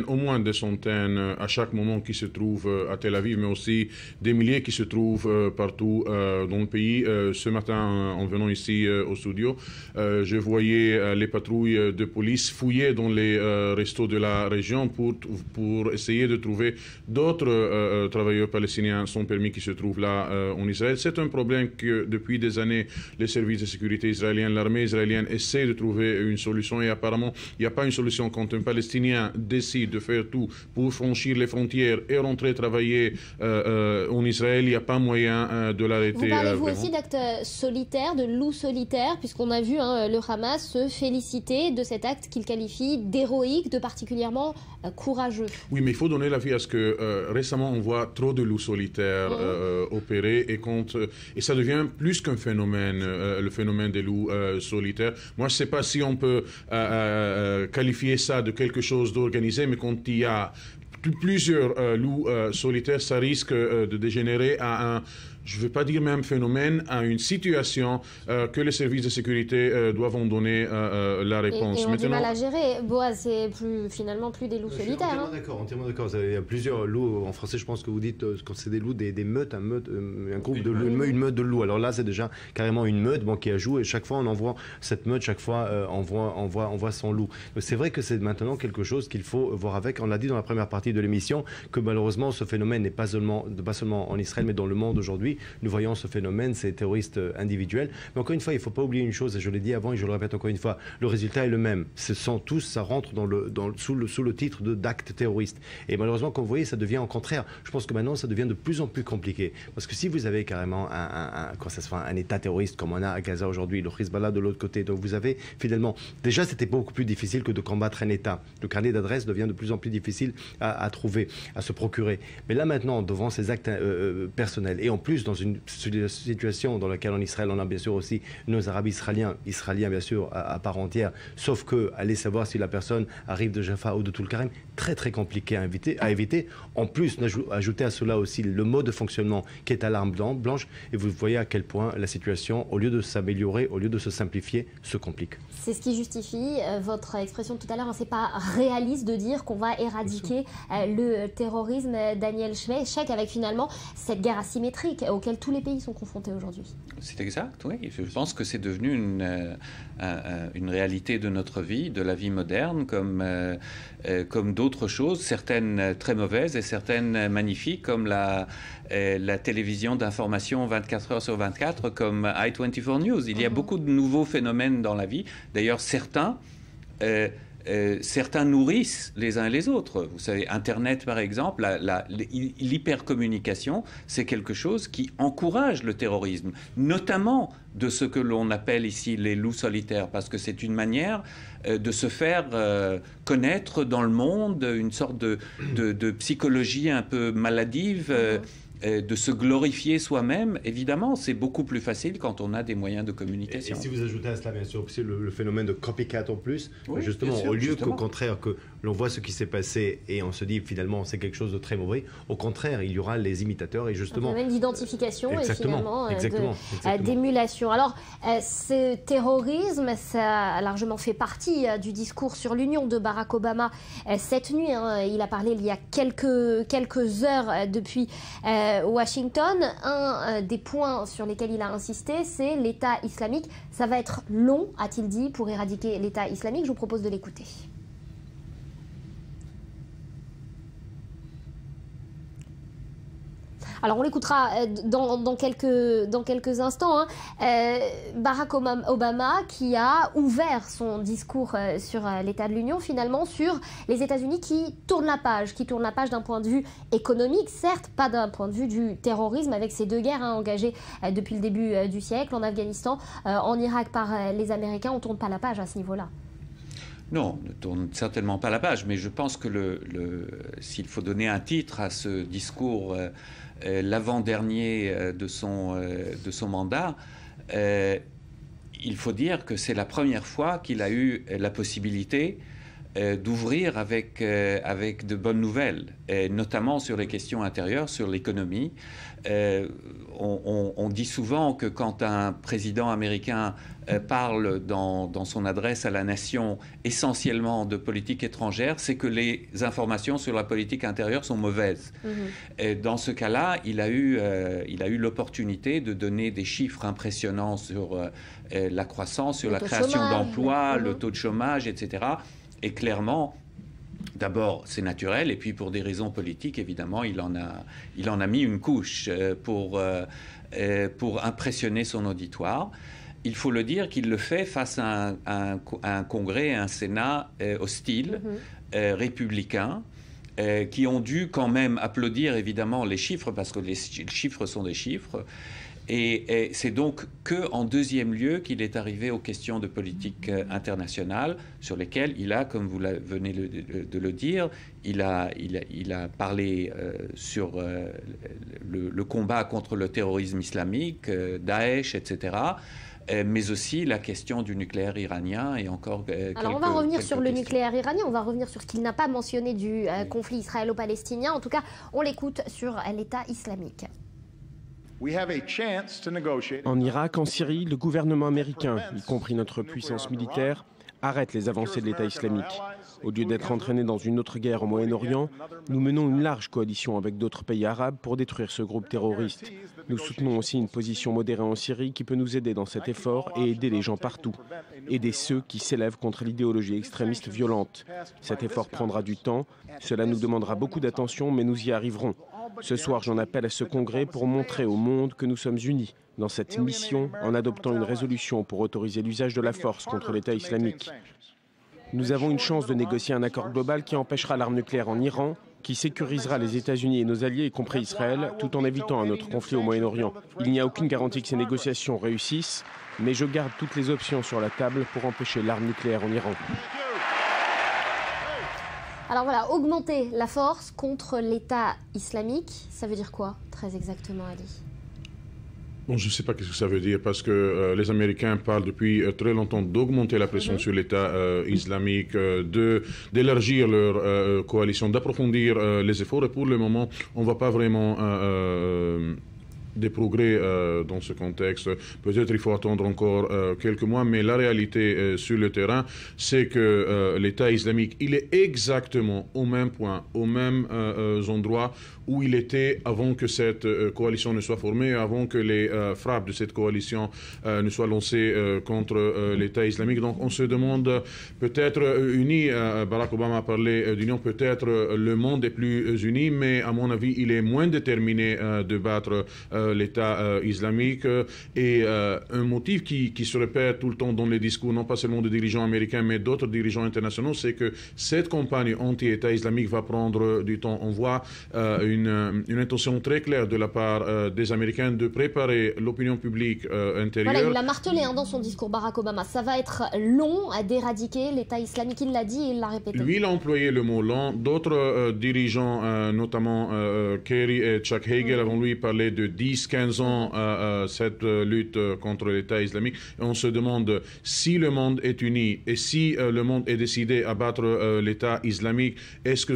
au moins des centaines à chaque moment qui se trouvent à Tel Aviv, mais aussi des milliers qui se trouvent partout dans le pays. Ce matin, en venant ici au studio, je voyais les patrouilles de police fouiller dans les restos de la région pour essayer de trouver d'autres travailleurs palestiniens sans permis qui se trouvent là en Israël. C'est un problème que depuis des années, les services de sécurité israéliens, l'armée israélienne essaient de trouver une solution et apparemment, il n'y a pas une solution. Quand un Palestinien décide de faire tout pour franchir les frontières et rentrer travailler en Israël, il n'y a pas moyen de l'arrêter. Vous parlez vous aussi d'actes solitaires, de loups solitaires, puisqu'on a vu le Hamas se féliciter de cet acte qu'il qualifie d'héroïque, de particulièrement courageux. Oui, mais il faut donner l'avis à ce que récemment on voit trop de loups solitaires opérer et ça devient plus qu'un phénomène, le phénomène des loups solitaires. Moi, je ne sais pas si on peut qualifier ça de quelque chose d'organisé, mais quand il y a plusieurs loups solitaires, ça risque de dégénérer à un... je ne veux pas dire même phénomène, à une situation que les services de sécurité doivent en donner la réponse. Et on a du mal à gérer. Boaz, c'est finalement plus des loups solitaires. Entièrement d'accord. Il y a plusieurs loups. En français, je pense que vous dites, quand c'est des loups, des meutes, un groupe de loups, une meute de loups. Alors là, c'est déjà carrément une meute qui ajoute et chaque fois, on envoie cette meute, chaque fois, on voit son loup. C'est vrai que c'est maintenant quelque chose qu'il faut voir avec. On l'a dit dans la première partie de l'émission, que malheureusement, ce phénomène n'est pas seulement en Israël, mais dans le monde aujourd'hui. Nous voyons ce phénomène, ces terroristes individuels. Mais encore une fois, il ne faut pas oublier une chose, et je l'ai dit avant et je le répète encore une fois, le résultat est le même. Ça rentre sous le titre d'actes terroristes. Et malheureusement, comme vous voyez, ça devient au contraire. Je pense que maintenant, ça devient de plus en plus compliqué. Parce que si vous avez carrément un État terroriste comme on a à Gaza aujourd'hui, le Hezbollah de l'autre côté, donc vous avez finalement... Déjà, c'était beaucoup plus difficile que de combattre un État. Le carnet d'adresse devient de plus en plus difficile à trouver, à se procurer. Mais là maintenant, devant ces actes personnels, et en plus dans une situation dans laquelle en Israël, on a bien sûr aussi nos Arabes israéliens bien sûr à part entière, sauf que aller savoir si la personne arrive de Jaffa ou de Tulkarem, très très compliqué à éviter. En plus, ajouter à cela aussi le mode de fonctionnement qui est à l'arme blanche, et vous voyez à quel point la situation, au lieu de s'améliorer, au lieu de se simplifier, se complique. C'est ce qui justifie votre expression de tout à l'heure, hein, c'est pas réaliste de dire qu'on va éradiquer le terrorisme, Daniel Sheikh, avec finalement cette guerre asymétrique auquel tous les pays sont confrontés aujourd'hui. C'est exact, oui. Je pense que c'est devenu une réalité de notre vie, de la vie moderne, comme d'autres choses, certaines très mauvaises et certaines magnifiques, comme la télévision d'information 24 heures sur 24, comme i24 News. Il y a beaucoup de nouveaux phénomènes dans la vie. D'ailleurs, certains nourrissent les uns et les autres. Vous savez, Internet, par exemple, l'hypercommunication, c'est quelque chose qui encourage le terrorisme, notamment de ce que l'on appelle ici les loups solitaires, parce que c'est une manière de se faire connaître dans le monde, une sorte de psychologie un peu maladive, de se glorifier soi-même. Évidemment, c'est beaucoup plus facile quand on a des moyens de communication. Et si vous ajoutez à cela, bien sûr, aussi le phénomène de copycat en plus, oui, justement, sûr, au lieu qu'au contraire, que l'on voit ce qui s'est passé et on se dit finalement c'est quelque chose de très mauvais, au contraire, il y aura les imitateurs et justement... Un phénomène d'identification et finalement d'émulation. Alors, ce terrorisme, ça a largement fait partie du discours sur l'Union de Barack Obama cette nuit. Il a parlé il y a quelques heures depuis Washington. Un des points sur lesquels il a insisté, c'est l'État islamique. Ça va être long, a-t-il dit, pour éradiquer l'État islamique. Je vous propose de l'écouter. Alors on l'écoutera dans quelques instants. Barack Obama qui a ouvert son discours sur l'état de l'Union finalement sur les États-Unis qui tournent la page d'un point de vue économique, certes pas d'un point de vue du terrorisme avec ces deux guerres engagées depuis le début du siècle en Afghanistan, en Irak par les Américains. On ne tourne pas la page à ce niveau-là. Non, on ne tourne certainement pas la page, mais je pense que s'il faut donner un titre à ce discours, l'avant-dernier de son mandat, il faut dire que c'est la première fois qu'il a eu la possibilité d'ouvrir avec de bonnes nouvelles, et notamment sur les questions intérieures, sur l'économie. On dit souvent que quand un président américain parle dans son adresse à la nation essentiellement de politique étrangère, c'est que les informations sur la politique intérieure sont mauvaises. Et dans ce cas-là, il a eu l'opportunité de donner des chiffres impressionnants sur la croissance, sur la création d'emplois, le taux de chômage, etc. Et clairement, d'abord, c'est naturel, et puis pour des raisons politiques, évidemment, il en a mis une couche pour impressionner son auditoire. Il faut le dire qu'il le fait face à un Congrès, un Sénat hostile, républicain, qui ont dû quand même applaudir évidemment les chiffres, parce que les chiffres sont des chiffres. Et c'est donc qu'en deuxième lieu qu'il est arrivé aux questions de politique internationale, sur lesquelles il a, comme vous venez de le dire, il a parlé sur le combat contre le terrorisme islamique, Daesh, etc., mais aussi la question du nucléaire iranien et encore Alors on va revenir sur le nucléaire iranien, on va revenir sur ce qu'il n'a pas mentionné du conflit israélo-palestinien. En tout cas, on l'écoute sur l'État islamique. En Irak, en Syrie, le gouvernement américain, y compris notre puissance militaire, arrête les avancées de l'État islamique. Au lieu d'être entraînés dans une autre guerre au Moyen-Orient, nous menons une large coalition avec d'autres pays arabes pour détruire ce groupe terroriste. Nous soutenons aussi une position modérée en Syrie qui peut nous aider dans cet effort et aider les gens partout. Aider ceux qui s'élèvent contre l'idéologie extrémiste violente. Cet effort prendra du temps, cela nous demandera beaucoup d'attention, mais nous y arriverons. Ce soir, j'en appelle à ce congrès pour montrer au monde que nous sommes unis dans cette mission en adoptant une résolution pour autoriser l'usage de la force contre l'État islamique. Nous avons une chance de négocier un accord global qui empêchera l'arme nucléaire en Iran, qui sécurisera les États-Unis et nos alliés, y compris Israël, tout en évitant un autre conflit au Moyen-Orient. Il n'y a aucune garantie que ces négociations réussissent, mais je garde toutes les options sur la table pour empêcher l'arme nucléaire en Iran. Alors voilà, augmenter la force contre l'État islamique, ça veut dire quoi, très exactement, Ali ? Bon, je ne sais pas ce que ça veut dire, parce que les Américains parlent depuis très longtemps d'augmenter la pression sur l'État islamique, d'élargir leur coalition, d'approfondir les efforts. Et pour le moment, on ne voit pas vraiment des progrès dans ce contexte. Peut-être il faut attendre encore quelques mois, mais la réalité sur le terrain, c'est que l'État islamique, il est exactement au même point, aux mêmes endroits où il était avant que cette coalition ne soit formée, avant que les frappes de cette coalition ne soient lancées contre l'État islamique. Donc on se demande, peut-être unis, Barack Obama a parlé d'union, peut-être le monde est plus uni, mais à mon avis, il est moins déterminé de battre l'État islamique. Et un motif qui se répète tout le temps dans les discours, non pas seulement des dirigeants américains, mais d'autres dirigeants internationaux, c'est que cette campagne anti-État islamique va prendre du temps. On voit une intention très claire de la part des Américains de préparer l'opinion publique intérieure. Voilà, il l'a martelé dans son discours, Barack Obama. Ça va être long à d'éradiquer l'État islamique. Il l'a dit et il l'a répété. Lui, il a employé le mot long. D'autres dirigeants, notamment Kerry et Chuck Hagel, avant lui, parlaient de 10-15 ans cette lutte contre l'État islamique. Et on se demande si le monde est uni et si le monde est décidé à battre l'État islamique, est-ce que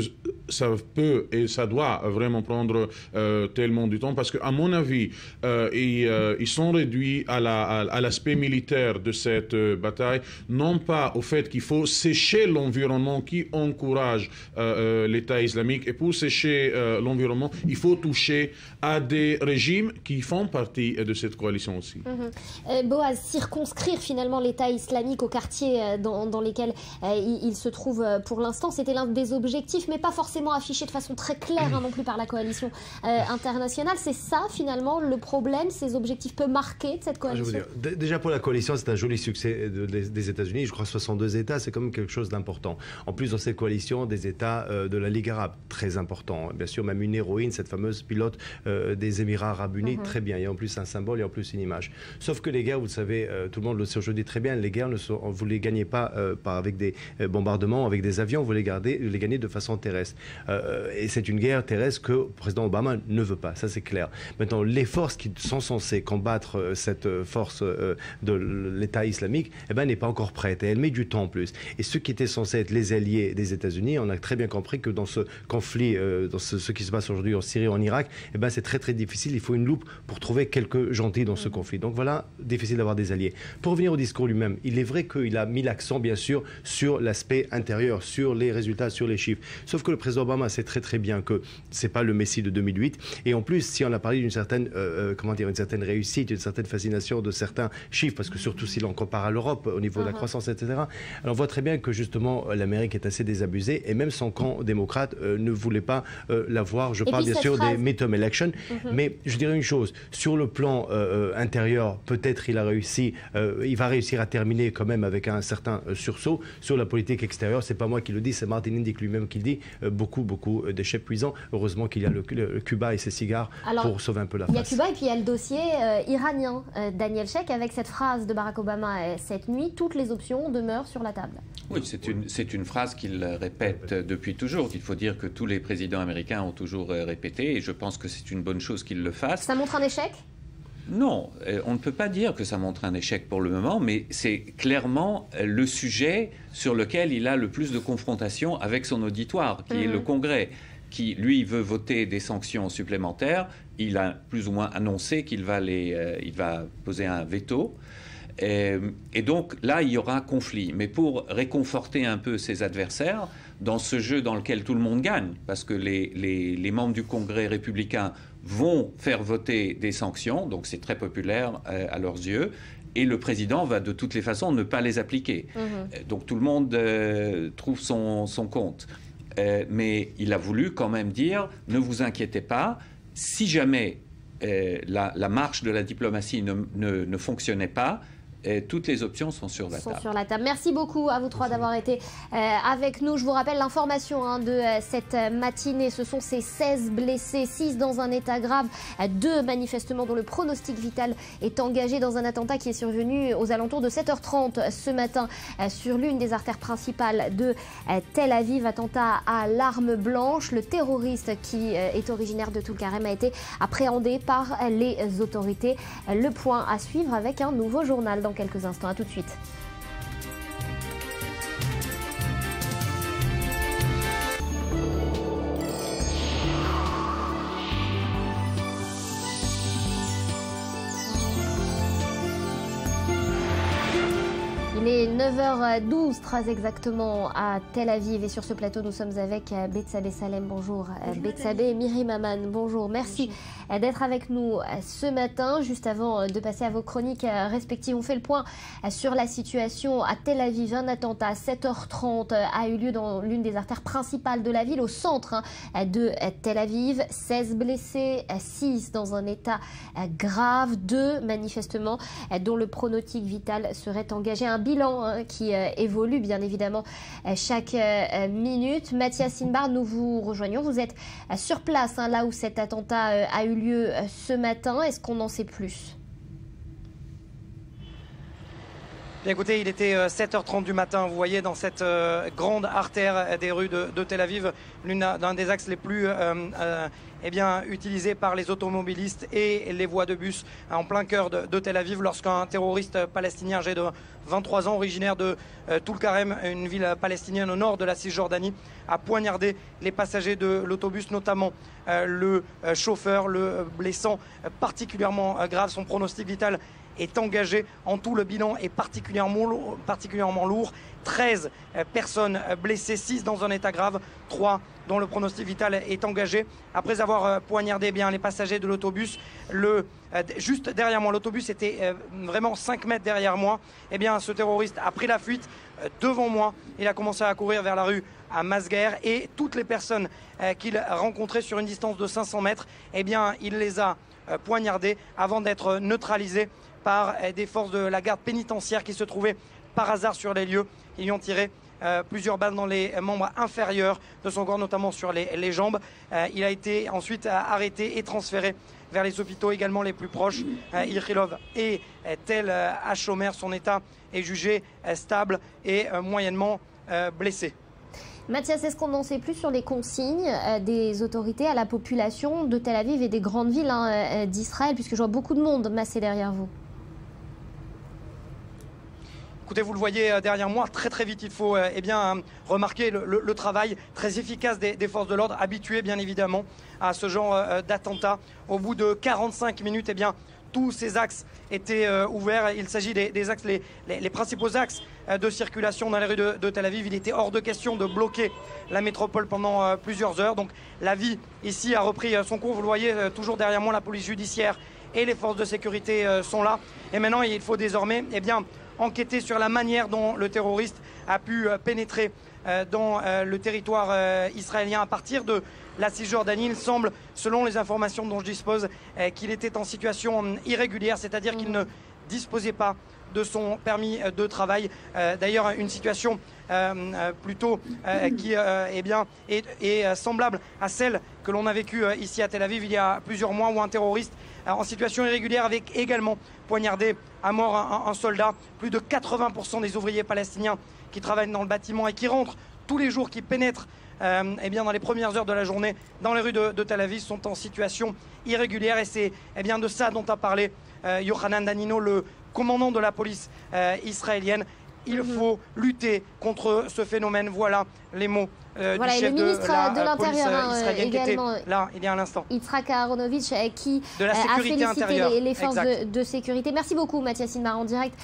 ça peut et ça doit vraiment prendre tellement du temps? Parce qu'à mon avis, ils sont réduits à l'aspect militaire de cette bataille, non pas au fait qu'il faut sécher l'environnement qui encourage l'État islamique. Et pour sécher l'environnement, il faut toucher à des régimes qui font partie de cette coalition aussi. Boaz, circonscrire finalement l'État islamique aux quartiers dans lesquels il se trouve pour l'instant, c'était l'un des objectifs, mais pas forcément affiché de façon très claire non plus par la coalition internationale. C'est ça finalement le problème, ces objectifs peu marqués de cette coalition? Je veux dire, déjà pour la coalition, c'est un joli succès des États-Unis. Je crois 62 États, c'est quand même quelque chose d'important. En plus, dans cette coalition, des États de la Ligue arabe, très important. Bien sûr, même une héroïne, cette fameuse pilote des Émirats arabes unis, très bien. Il y a en plus un symbole et en plus une image. Sauf que les guerres, vous le savez, tout le monde le sait aujourd'hui très bien, les guerres, vous ne les gagnez pas avec des bombardements, avec des avions, vous les gagnez de façon terrestre. Et c'est une guerre terrestre que le président Obama ne veut pas, ça c'est clair. Maintenant, les forces qui sont censées combattre cette force de l'État islamique, n'est pas encore prête et elle met du temps en plus. Et ceux qui étaient censés être les alliés des États-Unis, on a très bien compris que dans ce conflit, dans ce qui se passe aujourd'hui en Syrie, en Irak, c'est très très difficile. Il faut une loupe pour trouver quelques gentils dans ce conflit. Donc voilà, difficile d'avoir des alliés. Pour revenir au discours lui-même, il est vrai qu'il a mis l'accent bien sûr sur l'aspect intérieur, sur les résultats, sur les chiffres. Sauf que le président Obama sait très très bien que c'est pas le Messie de 2008. Et en plus, si on a parlé d'une certaine, une certaine réussite, une certaine fascination de certains chiffres, parce que surtout si l'on compare à l'Europe au niveau de la croissance, etc. Alors on voit très bien que justement l'Amérique est assez désabusée et même son camp démocrate ne voulait pas l'avoir. Je parle bien sûr des midterm elections, mais je dirais une chose, sur le plan intérieur, peut-être il va réussir à terminer quand même avec un certain sursaut. Sur la politique extérieure, c'est pas moi qui le dis, c'est Martin Indyk lui-même qui le dit, beaucoup d'échecs cuisants. Heureusement qu'il y a le Cuba et ses cigares pour sauver un peu la face. Il y a Cuba et puis il y a le dossier iranien. Daniel Sheikh, avec cette phrase de Barack Obama cette nuit, toutes les options demeurent sur la table. Oui, c'est une phrase qu'il répète depuis toujours. Il faut dire que tous les présidents américains ont toujours répété et je pense que c'est une bonne chose qu'il le fasse. Ça montre un échec ? Non, on ne peut pas dire que ça montre un échec pour le moment, mais c'est clairement le sujet sur lequel il a le plus de confrontation avec son auditoire, qui est le Congrès, qui, lui, veut voter des sanctions supplémentaires. Il a plus ou moins annoncé qu'il va poser un veto. Et donc là, il y aura un conflit. Mais pour réconforter un peu ses adversaires, dans ce jeu dans lequel tout le monde gagne, parce que les membres du Congrès républicain vont faire voter des sanctions, donc c'est très populaire à leurs yeux, et le président va de toutes les façons ne pas les appliquer. Donc tout le monde trouve son compte. Mais il a voulu quand même dire, ne vous inquiétez pas, si jamais la marche de la diplomatie ne fonctionnait pas, toutes les options sont sur la table. Merci beaucoup à vous trois d'avoir été avec nous. Je vous rappelle l'information de cette matinée. Ce sont ces 16 blessés, 6 dans un état grave, 2 manifestement dont le pronostic vital est engagé dans un attentat qui est survenu aux alentours de 7h30 ce matin sur l'une des artères principales de Tel Aviv. Attentat à l'arme blanche. Le terroriste qui est originaire de Tulkarem a été appréhendé par les autorités. Le point à suivre avec un nouveau journal dans quelques instants. À tout de suite. Il est 9h12, très exactement, à Tel Aviv. Et sur ce plateau, nous sommes avec Betsabé Salem. Bonjour. Betsabé et Miri Maman. Bonjour. Merci d'être avec nous ce matin. Juste avant de passer à vos chroniques respectives, on fait le point sur la situation à Tel Aviv. Un attentat à 7h30 a eu lieu dans l'une des artères principales de la ville, au centre de Tel Aviv. 16 blessés, 6 dans un état grave, 2 manifestement dont le pronostic vital serait engagé. Un bilan qui évolue bien évidemment chaque minute. Mathias Inbar, nous vous rejoignons. Vous êtes sur place là où cet attentat a eu lieu ce matin. Est-ce qu'on en sait plus ? Bien écoutez, il était 7h30 du matin, vous voyez, dans cette grande artère des rues de Tel Aviv, l'un des axes les plus utilisés par les automobilistes et les voies de bus en plein cœur de Tel Aviv, lorsqu'un terroriste palestinien âgé de 23 ans, originaire de Tulkarem, une ville palestinienne au nord de la Cisjordanie, a poignardé les passagers de l'autobus, notamment le chauffeur, le blessant particulièrement grave. Son pronostic vital est engagé. En tout, le bilan est particulièrement lourd. 13 personnes blessées, 6 dans un état grave, 3 dont le pronostic vital est engagé. Après avoir poignardé les passagers de l'autobus, juste derrière moi, l'autobus était vraiment 5 mètres derrière moi. Ce terroriste a pris la fuite devant moi. Il a commencé à courir vers la rue à Masguer et toutes les personnes qu'il rencontrait sur une distance de 500 mètres, il les a poignardées avant d'être neutralisé par des forces de la garde pénitentiaire qui se trouvaient par hasard sur les lieux. Ils lui ont tiré plusieurs balles dans les membres inférieurs de son corps, notamment sur les jambes. Il a été ensuite arrêté et transféré vers les hôpitaux également les plus proches, Ichilov et Tel HaShomer. Son état est jugé stable et moyennement blessé. Mathias, est-ce qu'on en sait plus sur les consignes des autorités à la population de Tel Aviv et des grandes villes d'Israël, puisque je vois beaucoup de monde massé derrière vous? Écoutez, vous le voyez derrière moi, très vite, il faut remarquer le travail très efficace des forces de l'ordre, habituées bien évidemment à ce genre d'attentat. Au bout de 45 minutes, tous ces axes étaient ouverts. Il s'agit des axes, les principaux axes de circulation dans les rues de Tel Aviv. Il était hors de question de bloquer la métropole pendant plusieurs heures. Donc la vie ici a repris son cours. Vous le voyez toujours derrière moi, la police judiciaire et les forces de sécurité sont là. Et maintenant, il faut désormais enquêter sur la manière dont le terroriste a pu pénétrer dans le territoire israélien à partir de la Cisjordanie. Il semble, selon les informations dont je dispose, qu'il était en situation irrégulière, c'est-à-dire qu'il ne disposait pas de son permis de travail. D'ailleurs, une situation plutôt qui est semblable à celle que l'on a vécue ici à Tel Aviv il y a plusieurs mois, où un terroriste en situation irrégulière avait également poignardé à mort un soldat. Plus de 80% des ouvriers palestiniens qui travaillent dans le bâtiment et qui rentrent tous les jours, qui pénètrent dans les premières heures de la journée dans les rues de Tel Aviv, sont en situation irrégulière. Et c'est de ça dont a parlé Yochanan Danino, le commandant de la police israélienne. Il faut lutter contre ce phénomène. Voilà les mots du chef le ministre de la police israélienne également, qui était là il y a un instant. Yitzhak Aharonovitch qui a félicité les forces de sécurité. Merci beaucoup Mathias Inbar en direct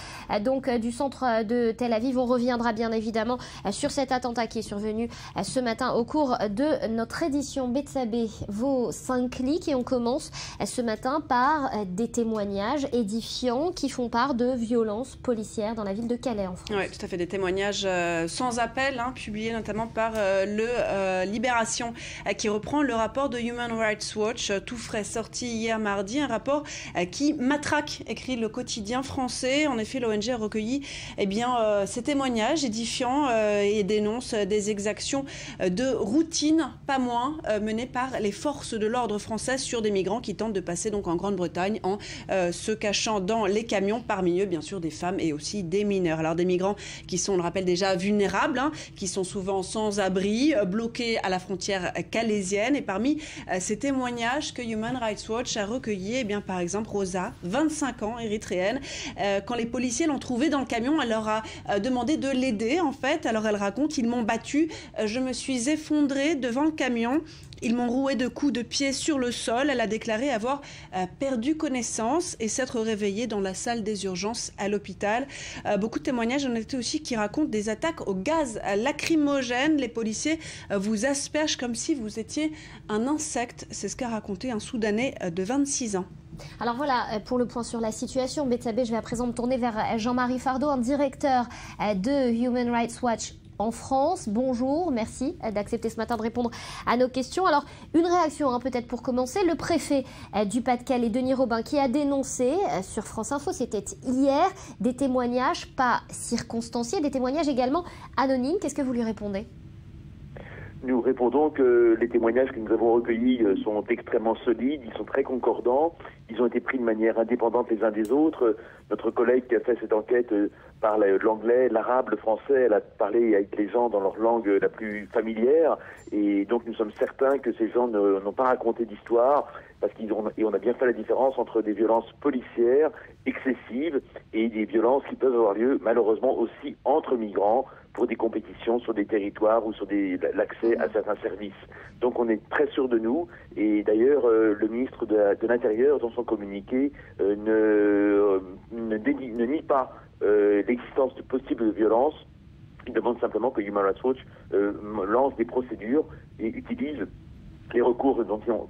du centre de Tel Aviv. On reviendra bien évidemment sur cet attentat qui est survenu ce matin au cours de notre édition Betsabé, vos 5 clics. Et on commence ce matin par des témoignages édifiants qui font part de violences policières dans la ville de Calais en France. Oui, tout à fait, des témoignages sans appel, publiés notamment par le Libération, qui reprend le rapport de Human Rights Watch, tout frais sorti hier mardi, un rapport qui matraque, écrit le quotidien français. En effet, l'ONG a recueilli ces témoignages édifiants et dénonce des exactions de routine, pas moins, menées par les forces de l'ordre françaises sur des migrants qui tentent de passer donc en Grande-Bretagne en se cachant dans les camions, parmi eux bien sûr des femmes et aussi des mineurs. Alors des migrants qui sont, on le rappelle déjà, vulnérables, qui sont souvent sans abri, bloqués à la frontière calaisienne. Et parmi ces témoignages que Human Rights Watch a recueillis, par exemple Rosa, 25 ans, érythréenne, quand les policiers l'ont trouvée dans le camion, elle leur a demandé de l'aider en fait. Alors elle raconte: ils m'ont battue, je me suis effondrée devant le camion. Ils m'ont roué de coups de pied sur le sol. Elle a déclaré avoir perdu connaissance et s'être réveillée dans la salle des urgences à l'hôpital. Beaucoup de témoignages en étaient aussi qui racontent des attaques au gaz lacrymogène. Les policiers vous aspergent comme si vous étiez un insecte. C'est ce qu'a raconté un Soudanais de 26 ans. Alors voilà, pour le point sur la situation, Betsabé, je vais à présent me tourner vers Jean-Marie Fardeau, un directeur de Human Rights Watch en France. Bonjour, merci d'accepter ce matin de répondre à nos questions. Alors, une réaction peut-être pour commencer. Le préfet du Pas-de-Calais, Denis Robin, qui a dénoncé sur France Info, c'était hier, des témoignages pas circonstanciés, des témoignages également anonymes. Qu'est-ce que vous lui répondez ? Nous répondons que les témoignages que nous avons recueillis sont extrêmement solides, ils sont très concordants, ils ont été pris de manière indépendante les uns des autres. Notre collègue qui a fait cette enquête parle l'anglais, l'arabe, le français, elle a parlé avec les gens dans leur langue la plus familière, et donc nous sommes certains que ces gens n'ont pas raconté d'histoire, parce on a bien fait la différence entre des violences policières excessives et des violences qui peuvent avoir lieu malheureusement aussi entre migrants, pour des compétitions sur des territoires ou sur l'accès à certains services. Donc on est très sûr de nous, et d'ailleurs le ministre de l'Intérieur, dans son communiqué, ne nie pas l'existence de possibles violences. Il demande simplement que Human Rights Watch lance des procédures et utilise les recours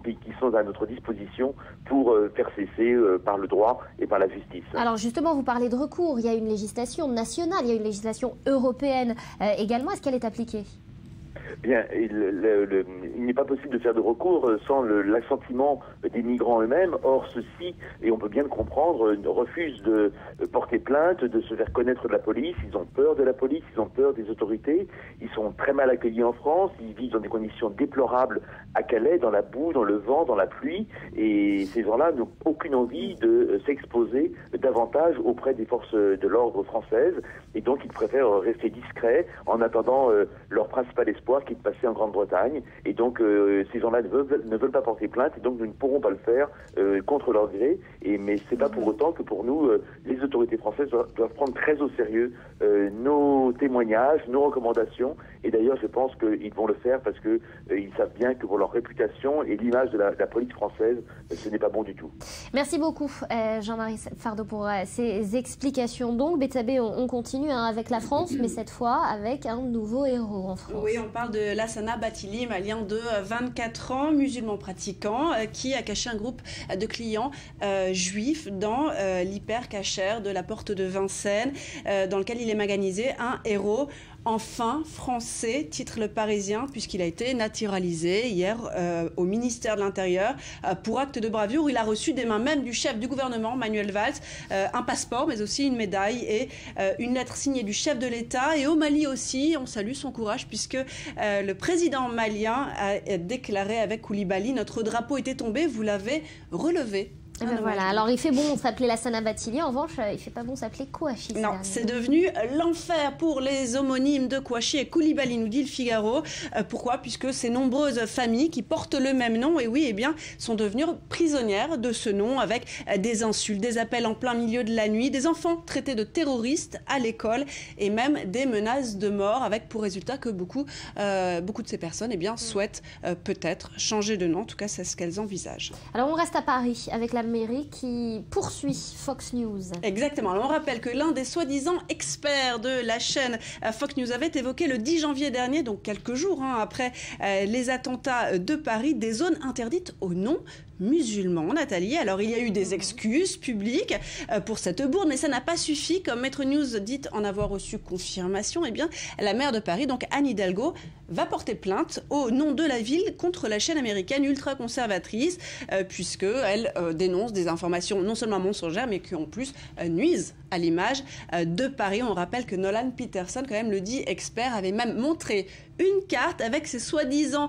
qui sont à notre disposition pour faire cesser par le droit et par la justice. Alors justement, vous parlez de recours. Il y a une législation nationale, il y a une législation européenne également. Est-ce qu'elle est appliquée ? Bien, il n'est pas possible de faire de recours sans l'assentiment des migrants eux-mêmes. Or, ceux-ci, et on peut bien le comprendre, refusent de porter plainte, de se faire connaître de la police. Ils ont peur de la police, ils ont peur des autorités. Ils sont très mal accueillis en France. Ils vivent dans des conditions déplorables à Calais, dans la boue, dans le vent, dans la pluie. Et ces gens-là n'ont aucune envie de s'exposer davantage auprès des forces de l'ordre françaises. Et donc, ils préfèrent rester discrets en attendant leur principal espoir, qui est de passer en Grande-Bretagne. Et donc, ces gens-là ne veulent pas porter plainte, et donc nous ne pourrons pas le faire contre leur gré. Mais c'est pas pour autant que pour nous, les autorités françaises doivent prendre très au sérieux nos témoignages, nos recommandations. Et d'ailleurs, je pense qu'ils vont le faire parce que ils savent bien que pour leur réputation et l'image de la police française, ce n'est pas bon du tout. Merci beaucoup, Jean-Marie Fardeau, pour ces explications. Donc, Betsabé, on continue avec la France, mais cette fois avec un nouveau héros en France. Oui, on parle de Lassana Bathily, malien de 24 ans, musulman pratiquant, qui a caché un groupe de clients juifs dans l'hyper-cachère de la porte de Vincennes, dans lequel il est maganisé un héros. Enfin, français, titre Le Parisien, puisqu'il a été naturalisé hier au ministère de l'Intérieur pour acte de bravoure. Il a reçu des mains même du chef du gouvernement, Manuel Valls, un passeport, mais aussi une médaille et une lettre signée du chef de l'État. Et au Mali aussi, on salue son courage, puisque le président malien a déclaré avec Koulibaly: notre drapeau était tombé, vous l'avez relevé. Voilà, alors il fait bon s'appeler Lassana Bathily, en revanche il fait pas bon s'appeler Kouachi. Non, c'est devenu l'enfer pour les homonymes de Kouachi et Koulibaly, nous dit le Figaro. Pourquoi ? Puisque ces nombreuses familles qui portent le même nom, et oui, eh bien, sont devenues prisonnières de ce nom, avec des insultes, des appels en plein milieu de la nuit, des enfants traités de terroristes à l'école et même des menaces de mort, avec pour résultat que beaucoup de ces personnes souhaitent peut-être changer de nom. En tout cas, c'est ce qu'elles envisagent. Alors on reste à Paris avec la Mairie qui poursuit Fox News. Exactement. Alors on rappelle que l'un des soi-disant experts de la chaîne Fox News avait évoqué le 10 janvier dernier, donc quelques jours après les attentats de Paris, des zones interdites aux non-musulmans. Nathalie, alors il y a eu des excuses publiques pour cette bourde, mais ça n'a pas suffi. Comme Maître News dit en avoir reçu confirmation, eh bien, la maire de Paris, donc Anne Hidalgo, va porter plainte au nom de la ville contre la chaîne américaine ultra-conservatrice, puisqu'elle dénonce des informations non seulement mensongères, mais qui en plus nuisent à l'image de Paris. On rappelle que Nolan Peterson, quand même le dit expert, avait même montré une carte avec ces soi-disant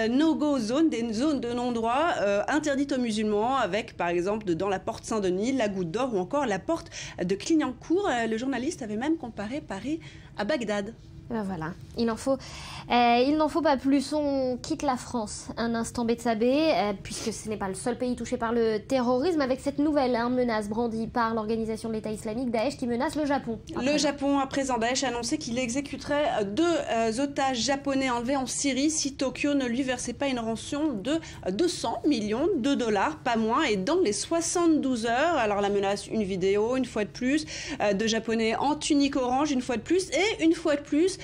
no-go zones, des zones de non-droit interdites aux musulmans, avec par exemple dans la porte Saint-Denis, la Goutte d'Or ou encore la porte de Clignancourt. Le journaliste avait même comparé Paris à Bagdad. Ben voilà, il n'en faut pas plus. On quitte la France un instant, Betsabé, puisque ce n'est pas le seul pays touché par le terrorisme, avec cette nouvelle menace brandie par l'organisation de l'État islamique, Daesh, qui menace le Japon. Le Japon, à présent, Daesh a annoncé qu'il exécuterait 2 otages japonais enlevés en Syrie si Tokyo ne lui versait pas une rançon de 200 millions de dollars, pas moins, et dans les 72 heures. Alors la menace, une vidéo, une fois de plus, de Japonais en tunique orange, une fois de plus, et une fois de plus,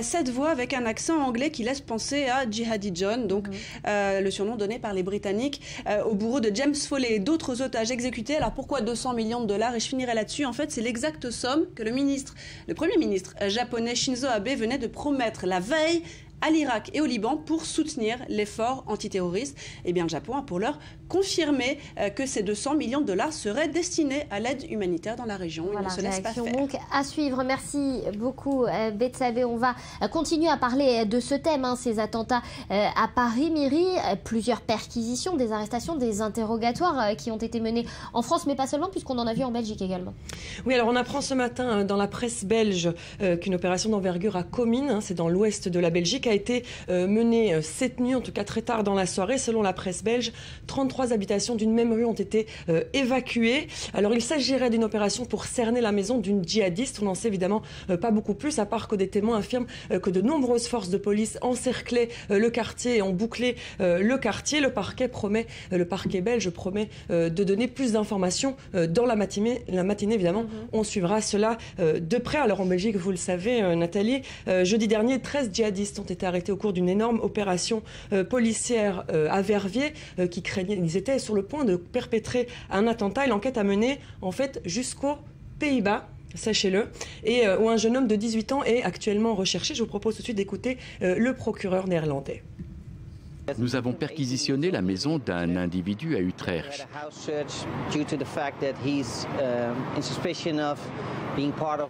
cette voix avec un accent anglais qui laisse penser à Jihadi John, donc le surnom donné par les Britanniques au bourreau de James Foley et d'autres otages exécutés. Alors pourquoi 200 millions de dollars? Et je finirai là-dessus. En fait, c'est l'exacte somme que le Premier ministre japonais Shinzo Abe venait de promettre la veille à l'Irak et au Liban pour soutenir l'effort antiterroriste. Eh bien, le Japon a pour l'heure confirmé que ces 200 millions de dollars seraient destinés à l'aide humanitaire dans la région. Voilà, il ne se laisse pas faire. Donc à suivre. Merci beaucoup, Betsabé. On va continuer à parler de ce thème, ces attentats à Paris, Myri. Plusieurs perquisitions, des arrestations, des interrogatoires qui ont été menés en France, mais pas seulement, puisqu'on en a vu en Belgique également. Oui, alors on apprend ce matin dans la presse belge qu'une opération d'envergure à Comines, c'est dans l'ouest de la Belgique, a été menée cette nuit, en tout cas très tard dans la soirée. Selon la presse belge, 33 habitations d'une même rue ont été évacuées. Alors il s'agirait d'une opération pour cerner la maison d'une djihadiste. On n'en sait évidemment pas beaucoup plus, à part que des témoins affirment que de nombreuses forces de police encerclaient le quartier et ont bouclé le quartier. Le parquet belge promet de donner plus d'informations dans la matinée évidemment. On suivra cela de près. Alors en Belgique, vous le savez, Nathalie, jeudi dernier, 13 djihadistes ont été arrêtés au cours d'une énorme opération policière à Verviers qui craignait, ils étaient sur le point de perpétrer un attentat et l'enquête a mené en fait jusqu'aux Pays-Bas, sachez-le, et où un jeune homme de 18 ans est actuellement recherché. Je vous propose tout de suite d'écouter le procureur néerlandais. Nous avons perquisitionné la maison d'un individu à Utrecht.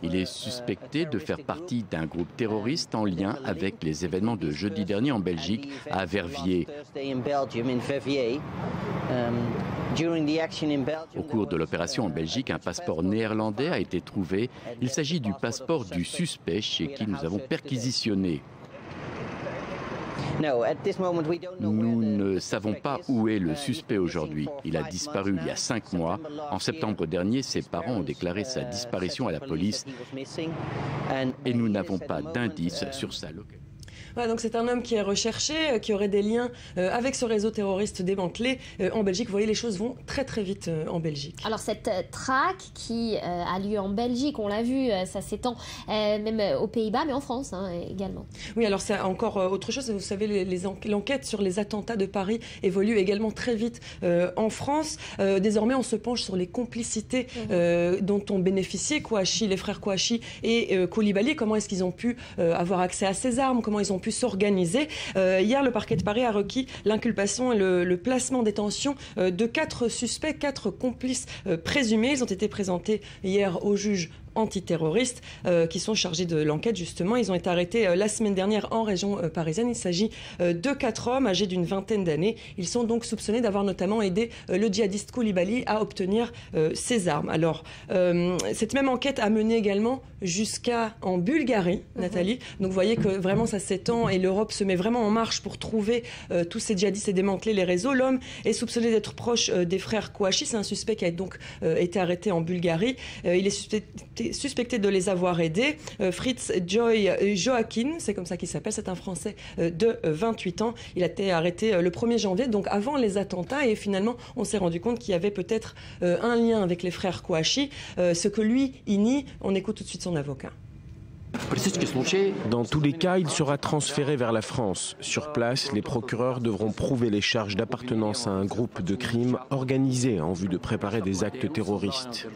Il est suspecté de faire partie d'un groupe terroriste en lien avec les événements de jeudi dernier en Belgique, à Verviers. Au cours de l'opération en Belgique, un passeport néerlandais a été trouvé. Il s'agit du passeport du suspect chez qui nous avons perquisitionné. Nous ne savons pas où est le suspect aujourd'hui. Il a disparu il y a 5 mois. En septembre dernier, ses parents ont déclaré sa disparition à la police et nous n'avons pas d'indices sur sa localisation. Voilà, donc c'est un homme qui est recherché, qui aurait des liens avec ce réseau terroriste démantelé en Belgique. Vous voyez, les choses vont très très vite en Belgique. Alors cette traque qui a lieu en Belgique, on l'a vu, ça s'étend même aux Pays-Bas, mais en France également. Oui, alors c'est encore autre chose. Vous savez, l'enquête sur les attentats de Paris évolue également très vite en France. Désormais, on se penche sur les complicités dont ont bénéficié Kouachi, les frères Kouachi et Koulibaly. Comment est-ce qu'ils ont pu avoir accès à ces armes? Comment ils ont pu s'organiser. Hier, le parquet de Paris a requis l'inculpation et le placement en détention de 4 suspects, 4 complices présumés. Ils ont été présentés hier au juge antiterroristes qui sont chargés de l'enquête justement. Ils ont été arrêtés la semaine dernière en région parisienne. Il s'agit de 4 hommes âgés d'une vingtaine d'années. Ils sont donc soupçonnés d'avoir notamment aidé le djihadiste Koulibaly à obtenir ses armes. Alors, cette même enquête a mené également jusqu'en Bulgarie, Nathalie. Donc vous voyez que vraiment ça s'étend et l'Europe se met vraiment en marche pour trouver tous ces djihadistes et démanteler les réseaux. L'homme est soupçonné d'être proche des frères Kouachi. C'est un suspect qui a donc été arrêté en Bulgarie. Il est suspecté suspecté de les avoir aidés. Fritz Joachim, c'est comme ça qu'il s'appelle, c'est un Français de 28 ans. Il a été arrêté le 1er janvier, donc avant les attentats, et finalement on s'est rendu compte qu'il y avait peut-être un lien avec les frères Kouachi, ce que lui, il nie. On écoute tout de suite son avocat. Dans tous les cas, il sera transféré vers la France. Sur place, les procureurs devront prouver les charges d'appartenance à un groupe de crimes organisé en vue de préparer des actes terroristes.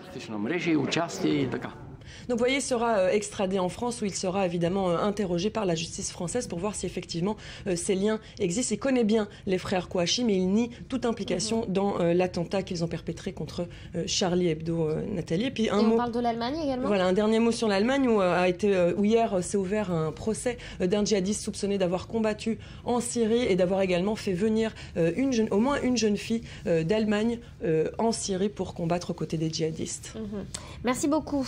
Donc vous voyez, il sera extradé en France où il sera évidemment interrogé par la justice française pour voir si effectivement ces liens existent. Il connaît bien les frères Kouachi, mais il nie toute implication dans l'attentat qu'ils ont perpétré contre Charlie Hebdo, Nathalie. Et puis on parle de l'Allemagne également. Voilà, un dernier mot sur l'Allemagne où hier s'est ouvert un procès d'un djihadiste soupçonné d'avoir combattu en Syrie et d'avoir également fait venir au moins une jeune fille d'Allemagne en Syrie pour combattre aux côtés des djihadistes. Merci beaucoup.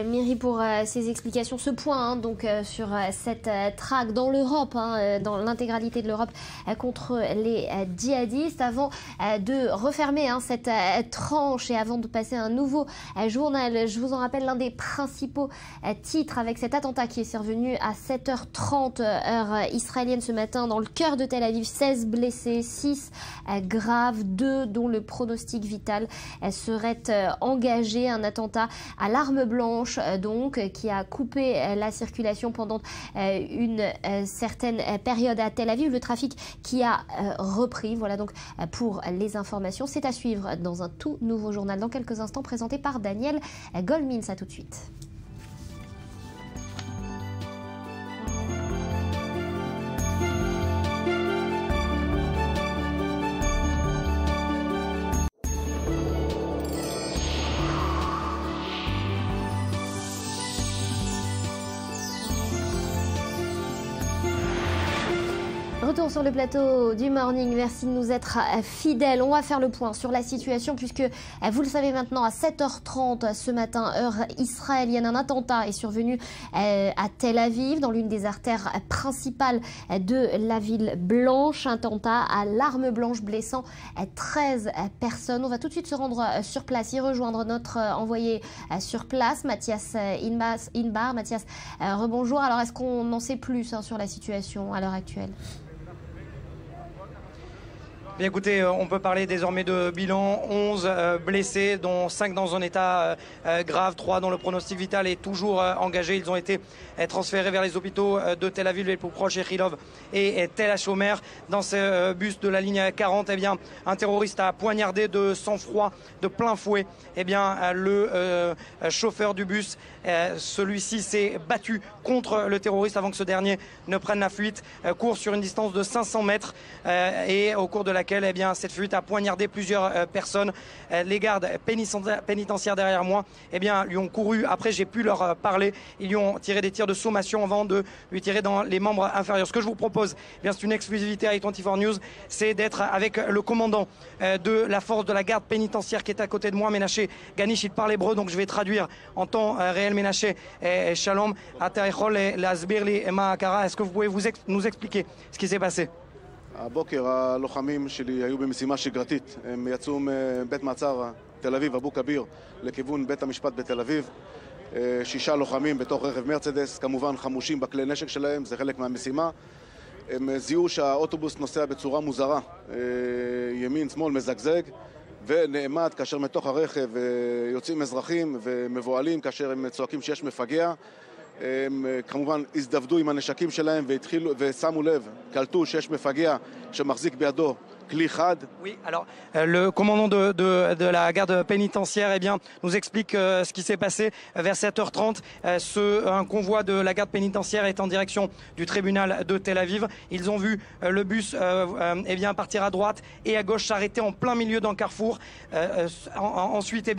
Myri, pour ces explications, ce point donc sur cette traque dans l'Europe, dans l'intégralité de l'Europe contre les djihadistes. Avant de refermer cette tranche et avant de passer à un nouveau journal, je vous en rappelle l'un des principaux titres avec cet attentat qui est survenu à 7h30 heure israélienne ce matin dans le cœur de Tel Aviv. 16 blessés, 6 graves, 2 dont le pronostic vital serait engagé. Un attentat à l'arme blanche donc qui a coupé la circulation pendant une certaine période à Tel Aviv. Le trafic qui a repris. Voilà donc pour les informations. C'est à suivre dans un tout nouveau journal dans quelques instants présenté par Daniel Goldmins. À tout de suite. Retour sur le plateau du Morning, merci de nous être fidèles. On va faire le point sur la situation puisque vous le savez maintenant à 7h30 ce matin, heure israélienne, un attentat est survenu à Tel Aviv dans l'une des artères principales de la ville blanche. Un attentat à l'arme blanche blessant 13 personnes. On va tout de suite se rendre sur place, y rejoindre notre envoyé sur place, Mathias Inbar. Mathias, rebonjour. Alors est-ce qu'on en sait plus sur la situation à l'heure actuelle ? Bien écoutez, on peut parler désormais de bilan, 11 blessés, dont 5 dans un état grave, 3 dont le pronostic vital est toujours engagé. Ils ont été transférés vers les hôpitaux de Tel Aviv, les plus proches, Echilov et Tel HaShomer. Dans ce bus de la ligne 40, un terroriste a poignardé de sang-froid, de plein fouet, le chauffeur du bus. Celui-ci s'est battu contre le terroriste avant que ce dernier ne prenne la fuite, court sur une distance de 500 mètres et au cours de laquelle cette fuite a poignardé plusieurs personnes. Les gardes pénitentiaires derrière moi lui ont couru. Après, j'ai pu leur parler. Ils lui ont tiré des tirs de sommation avant de lui tirer dans les membres inférieurs. Ce que je vous propose, c'est une exclusivité à i24 News, c'est d'être avec le commandant de la force de la garde pénitentiaire qui est à côté de moi, Ménaché Ganish. Il parle hébreu, donc je vais traduire en temps réel. Ménaché, Shalom, Atarichol, Lasbirli, Emma Akara. Est-ce que vous pouvez nous expliquer ce qui s'est passé? הבוקר הלוחמים שלי היו במשימה שגרתית. הם יצאו מבית מעצר תל אביב, אבו כביר, לכיוון בית המשפט בתל אביב. 6 לוחמים בתוך רכב מרצדס, כמובן חמושים בכלי נשק שלהם, זה חלק מהמשימה. הם זיהו שהאוטובוס נוסע בצורה מוזרה, ימין, שמאל, מזגזג, ונעמד כאשר מתוך הרכב יוצאים אזרחים ומבועלים כאשר הם צועקים שיש מפגע. הם כמובן הזדוודו עם הנשקים שלהם ושמו לב, קלטו שיש מפגע שמחזיק בידו Oui, alors le commandant de la garde pénitentiaire nous explique ce qui s'est passé vers 7h30. Un convoi de la garde pénitentiaire est en direction du tribunal de Tel Aviv. Ils ont vu le bus partir à droite et à gauche, s'arrêter en plein milieu d'un carrefour. Ensuite,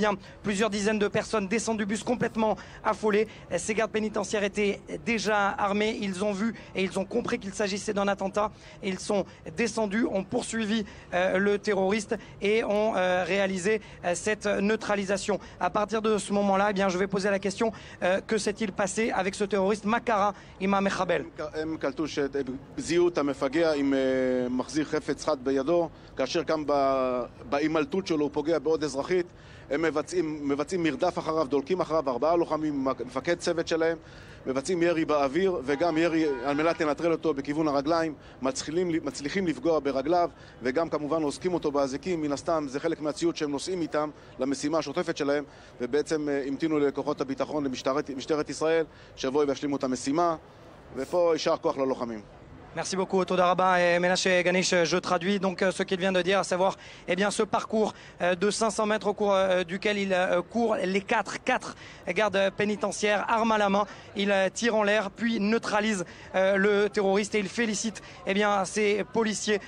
plusieurs dizaines de personnes descendent du bus complètement affolées. Ces gardes pénitentiaires étaient déjà armés. Ils ont vu et ils ont compris qu'il s'agissait d'un attentat. Ils sont descendus, ont poursuivi le terroriste et ont réalisé cette neutralisation. À partir de ce moment-là, je vais poser la question, que s'est-il passé avec ce terroriste Makara Imam Mechabel? הם קלטו שזיהו את המפגע עם מחזיר חפץ חד בידו, כאשר גם בהימלטות שלו הוא פוגע בעוד אזרחית. הם מבצעים מרדף אחריו, דולקים אחריו, 4 לוחמים, מפקד צוות שלהם, מבצעים ירי באוויר וגם ירי על מנת לנטרל אותו בכיוון הרגליים, מצליחים לפגוע ברגליו וגם כמובן עוסקים אותו באזיקים, מן הסתם זה חלק מהציוד שהם נוסעים איתם למשימה השוטפת שלהם, ובעצם המתינו לכוחות הביטחון, למשטרת ישראל, שיבואו וישלימו את המשימה, ופה יישר כוח ללוחמים. Merci beaucoup, Toda Rabba. Menashe Ganish, je traduis donc ce qu'il vient de dire, à savoir ce parcours de 500 mètres au cours duquel il court les quatre gardes pénitentiaires, armes à la main. Il tire en l'air, puis neutralise le terroriste et il félicite ces policiers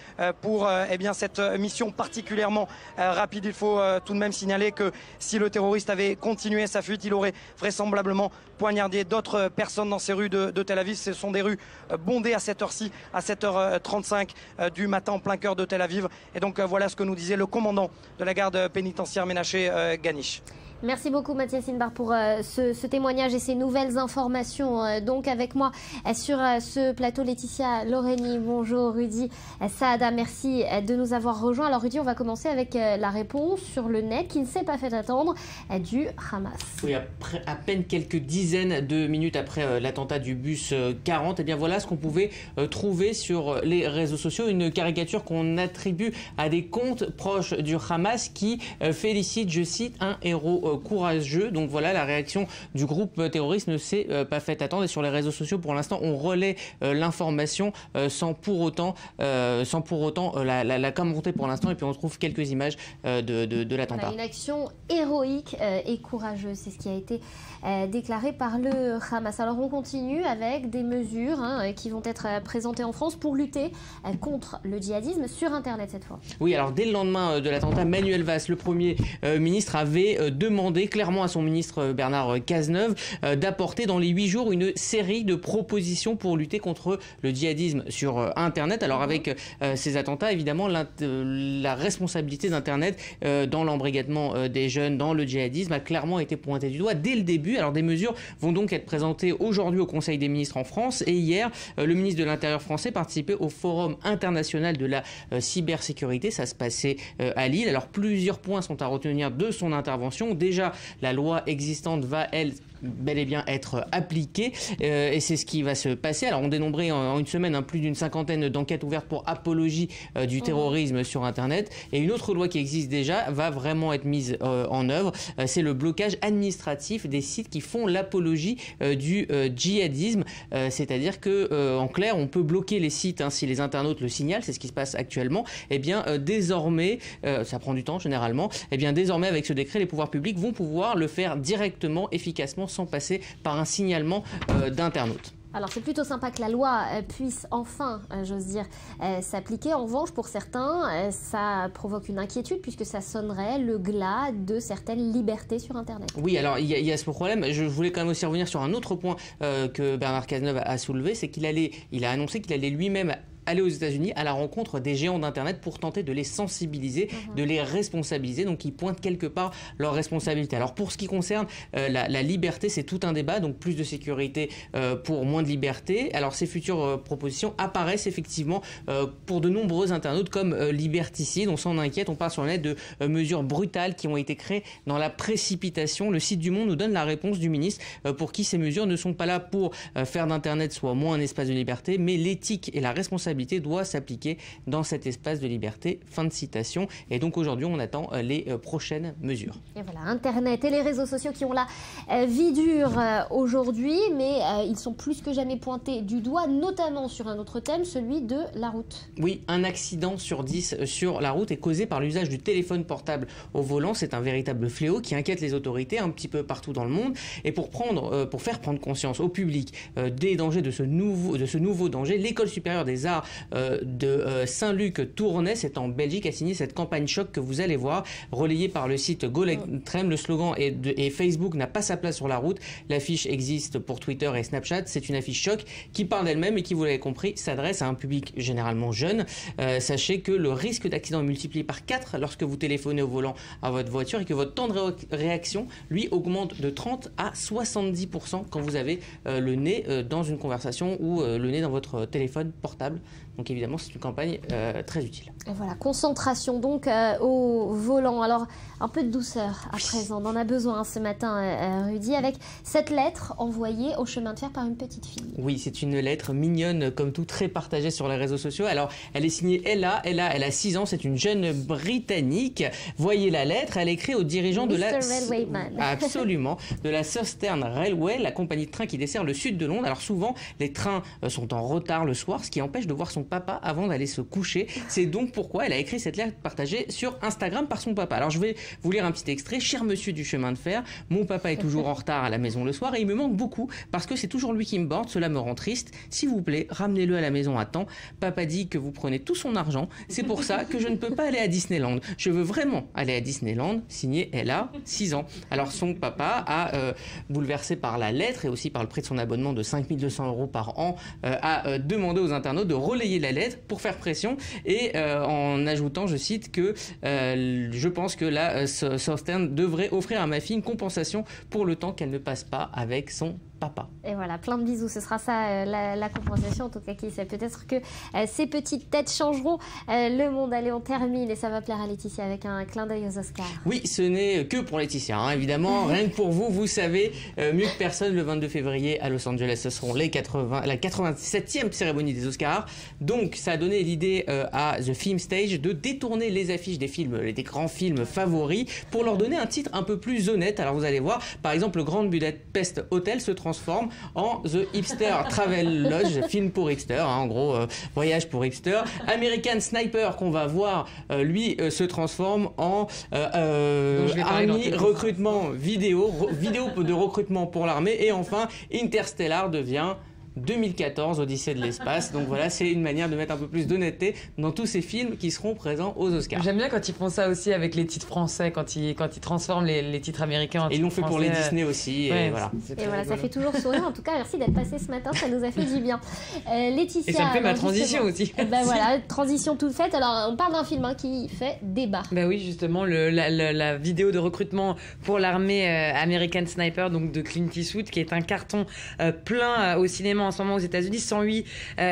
pour cette mission particulièrement rapide. Il faut tout de même signaler que si le terroriste avait continué sa fuite, il aurait vraisemblablement poignardé d'autres personnes dans ces rues de Tel Aviv. Ce sont des rues bondées à cette heure-ci, à 7h35 du matin en plein cœur de Tel Aviv. Et donc voilà ce que nous disait le commandant de la garde pénitentiaire Menashe Ganish. Merci beaucoup Mathias Inbar pour ce témoignage et ces nouvelles informations. Donc avec moi sur ce plateau Laetitia Loreni. Bonjour Rudy Saada, merci de nous avoir rejoints. Alors Rudy, on va commencer avec la réponse sur le net qui ne s'est pas fait attendre du Hamas. Oui, après à peine quelques dizaines de minutes après l'attentat du bus 40, et bien voilà ce qu'on pouvait trouver sur les réseaux sociaux. Une caricature qu'on attribue à des comptes proches du Hamas qui félicite, je cite, un héros courageux. Donc voilà, la réaction du groupe terroriste ne s'est pas fait attendre et sur les réseaux sociaux pour l'instant on relaie l'information sans pour autant la commenter pour l'instant, et puis on trouve quelques images de l'attentat. Voilà, une action héroïque et courageuse, c'est ce qui a été déclaré par le Hamas. Alors on continue avec des mesures qui vont être présentées en France pour lutter contre le djihadisme sur Internet cette fois. Oui, alors dès le lendemain de l'attentat, Manuel Valls, le Premier ministre, avait demandé clairement à son ministre Bernard Cazeneuve d'apporter dans les 8 jours une série de propositions pour lutter contre le djihadisme sur Internet. Alors avec ces attentats, évidemment, la responsabilité d'Internet dans l'embrigadement des jeunes dans le djihadisme a clairement été pointée du doigt dès le début. Alors des mesures vont donc être présentées aujourd'hui au Conseil des ministres en France, et hier, le ministre de l'Intérieur français participait au Forum international de la cybersécurité. Ça se passait à Lille. Alors plusieurs points sont à retenir de son intervention. Déjà, la loi existante va, elle, bel et bien être appliquée et c'est ce qui va se passer. Alors on dénombrait en une semaine plus d'une cinquantaine d'enquêtes ouvertes pour apologie du terrorisme sur Internet, et une autre loi qui existe déjà va vraiment être mise en œuvre. C'est le blocage administratif des sites qui font l'apologie du djihadisme, c'est-à-dire que en clair on peut bloquer les sites si les internautes le signalent. C'est ce qui se passe actuellement. Et bien désormais, ça prend du temps généralement, et bien désormais avec ce décret les pouvoirs publics vont pouvoir le faire directement, efficacement, sans passer par un signalement d'internautes. Alors c'est plutôt sympa que la loi puisse enfin, j'ose dire, s'appliquer. En revanche, pour certains, ça provoque une inquiétude puisque ça sonnerait le glas de certaines libertés sur Internet. Oui, alors il y a ce problème. Je voulais quand même aussi revenir sur un autre point que Bernard Cazeneuve a soulevé, c'est qu'il a annoncé qu'il allait lui-même aller aux États-Unis à la rencontre des géants d'Internet pour tenter de les sensibiliser, de les responsabiliser. Donc ils pointent quelque part leur responsabilité. Alors pour ce qui concerne la liberté, c'est tout un débat. Donc plus de sécurité pour moins de liberté. Alors ces futures propositions apparaissent effectivement pour de nombreux internautes comme liberticides. On s'en inquiète. On parle sur le net de mesures brutales qui ont été créées dans la précipitation. Le site du Monde nous donne la réponse du ministre pour qui ces mesures ne sont pas là pour faire d'Internet soit moins un espace de liberté, mais l'éthique et la responsabilité doit s'appliquer dans cet espace de liberté. Fin de citation. Et donc aujourd'hui, on attend les prochaines mesures. Et voilà, Internet et les réseaux sociaux qui ont la vie dure aujourd'hui, mais ils sont plus que jamais pointés du doigt, notamment sur un autre thème, celui de la route. Oui, un accident sur 10 sur la route est causé par l'usage du téléphone portable au volant. C'est un véritable fléau qui inquiète les autorités un petit peu partout dans le monde. Et pour faire prendre conscience au public des dangers de ce nouveau danger, l'École supérieure des arts de Saint-Luc-Tournai, c'est en Belgique, a signé cette campagne choc que vous allez voir, relayée par le site Golegtrem. Le slogan est Facebook n'a pas sa place sur la route. L'affiche existe pour Twitter et Snapchat. C'est une affiche choc qui parle d'elle-même et qui, vous l'avez compris, s'adresse à un public généralement jeune. Sachez que le risque d'accident est multiplié par 4 lorsque vous téléphonez au volant à votre voiture et que votre temps de réaction, lui, augmente de 30 à 70% quand vous avez le nez dans une conversation ou le nez dans votre téléphone portable. Donc évidemment, c'est une campagne très utile. Et voilà, concentration donc au volant. Alors, un peu de douceur à présent. On en a besoin ce matin, Rudy, avec cette lettre envoyée au chemin de fer par une petite fille. Oui, c'est une lettre mignonne, comme tout, très partagée sur les réseaux sociaux. Alors, elle est signée Ella. Ella, elle a 6 ans. C'est une jeune Britannique. Voyez la lettre. Elle écrit aux dirigeants de la... Absolument. De la Southern Railway, la compagnie de train qui dessert le sud de Londres. Alors, souvent, les trains sont en retard le soir, ce qui empêche de voir son papa avant d'aller se coucher. C'est donc pourquoi elle a écrit cette lettre partagée sur Instagram par son papa. Alors je vais vous lire un petit extrait. Cher monsieur du chemin de fer, mon papa est toujours en retard à la maison le soir et il me manque beaucoup parce que c'est toujours lui qui me borde. Cela me rend triste. S'il vous plaît, ramenez-le à la maison à temps. Papa dit que vous prenez tout son argent. C'est pour ça que je ne peux pas aller à Disneyland. Je veux vraiment aller à Disneyland. Signé Ella, 6 ans. Alors son papa a, bouleversé par la lettre et aussi par le prix de son abonnement de 5 200 € par an, a demandé aux internautes de relayer la lettre pour faire pression et en ajoutant, je cite, que je pense que la Southern devrait offrir à ma fille une compensation pour le temps qu'elle ne passe pas avec son papa. Et voilà, plein de bisous, ce sera ça la compensation, en tout cas qui sait. Peut-être que ces petites têtes changeront le monde. Allez, on termine et ça va plaire à Laetitia avec un clin d'œil aux Oscars. Oui, ce n'est que pour Laetitia, hein, évidemment, rien que pour vous, vous savez mieux que personne, le 22 février à Los Angeles, ce seront la 87e cérémonie des Oscars. Donc ça a donné l'idée à The Film Stage de détourner les affiches des films, des grands films favoris, pour leur donner un titre un peu plus honnête. Alors vous allez voir, par exemple, le Grand Budapest Hotel se transforme en The Hipster Travel Lodge, film pour hipster, hein, en gros voyage pour hipster. American Sniper qu'on va voir, lui se transforme en Army recrutement vidéo de recrutement pour l'armée. Et enfin Interstellar devient 2014, Odyssée de l'espace. Donc voilà, c'est une manière de mettre un peu plus d'honnêteté dans tous ces films qui seront présents aux Oscars. J'aime bien quand ils font ça aussi avec les titres français, quand ils transforment les titres américains en titres français. Ils l'ont fait pour les Disney aussi. Ouais, et voilà, ça fait toujours sourire. En tout cas, merci d'être passé ce matin, ça nous a fait du bien. Laetitia. Et ça me fait ma transition aussi. Ben voilà, transition toute faite. Alors, on parle d'un film qui fait débat. Ben oui, justement, la vidéo de recrutement pour l'armée American Sniper, donc de Clint Eastwood, qui est un carton plein au cinéma en ce moment aux États-Unis, 108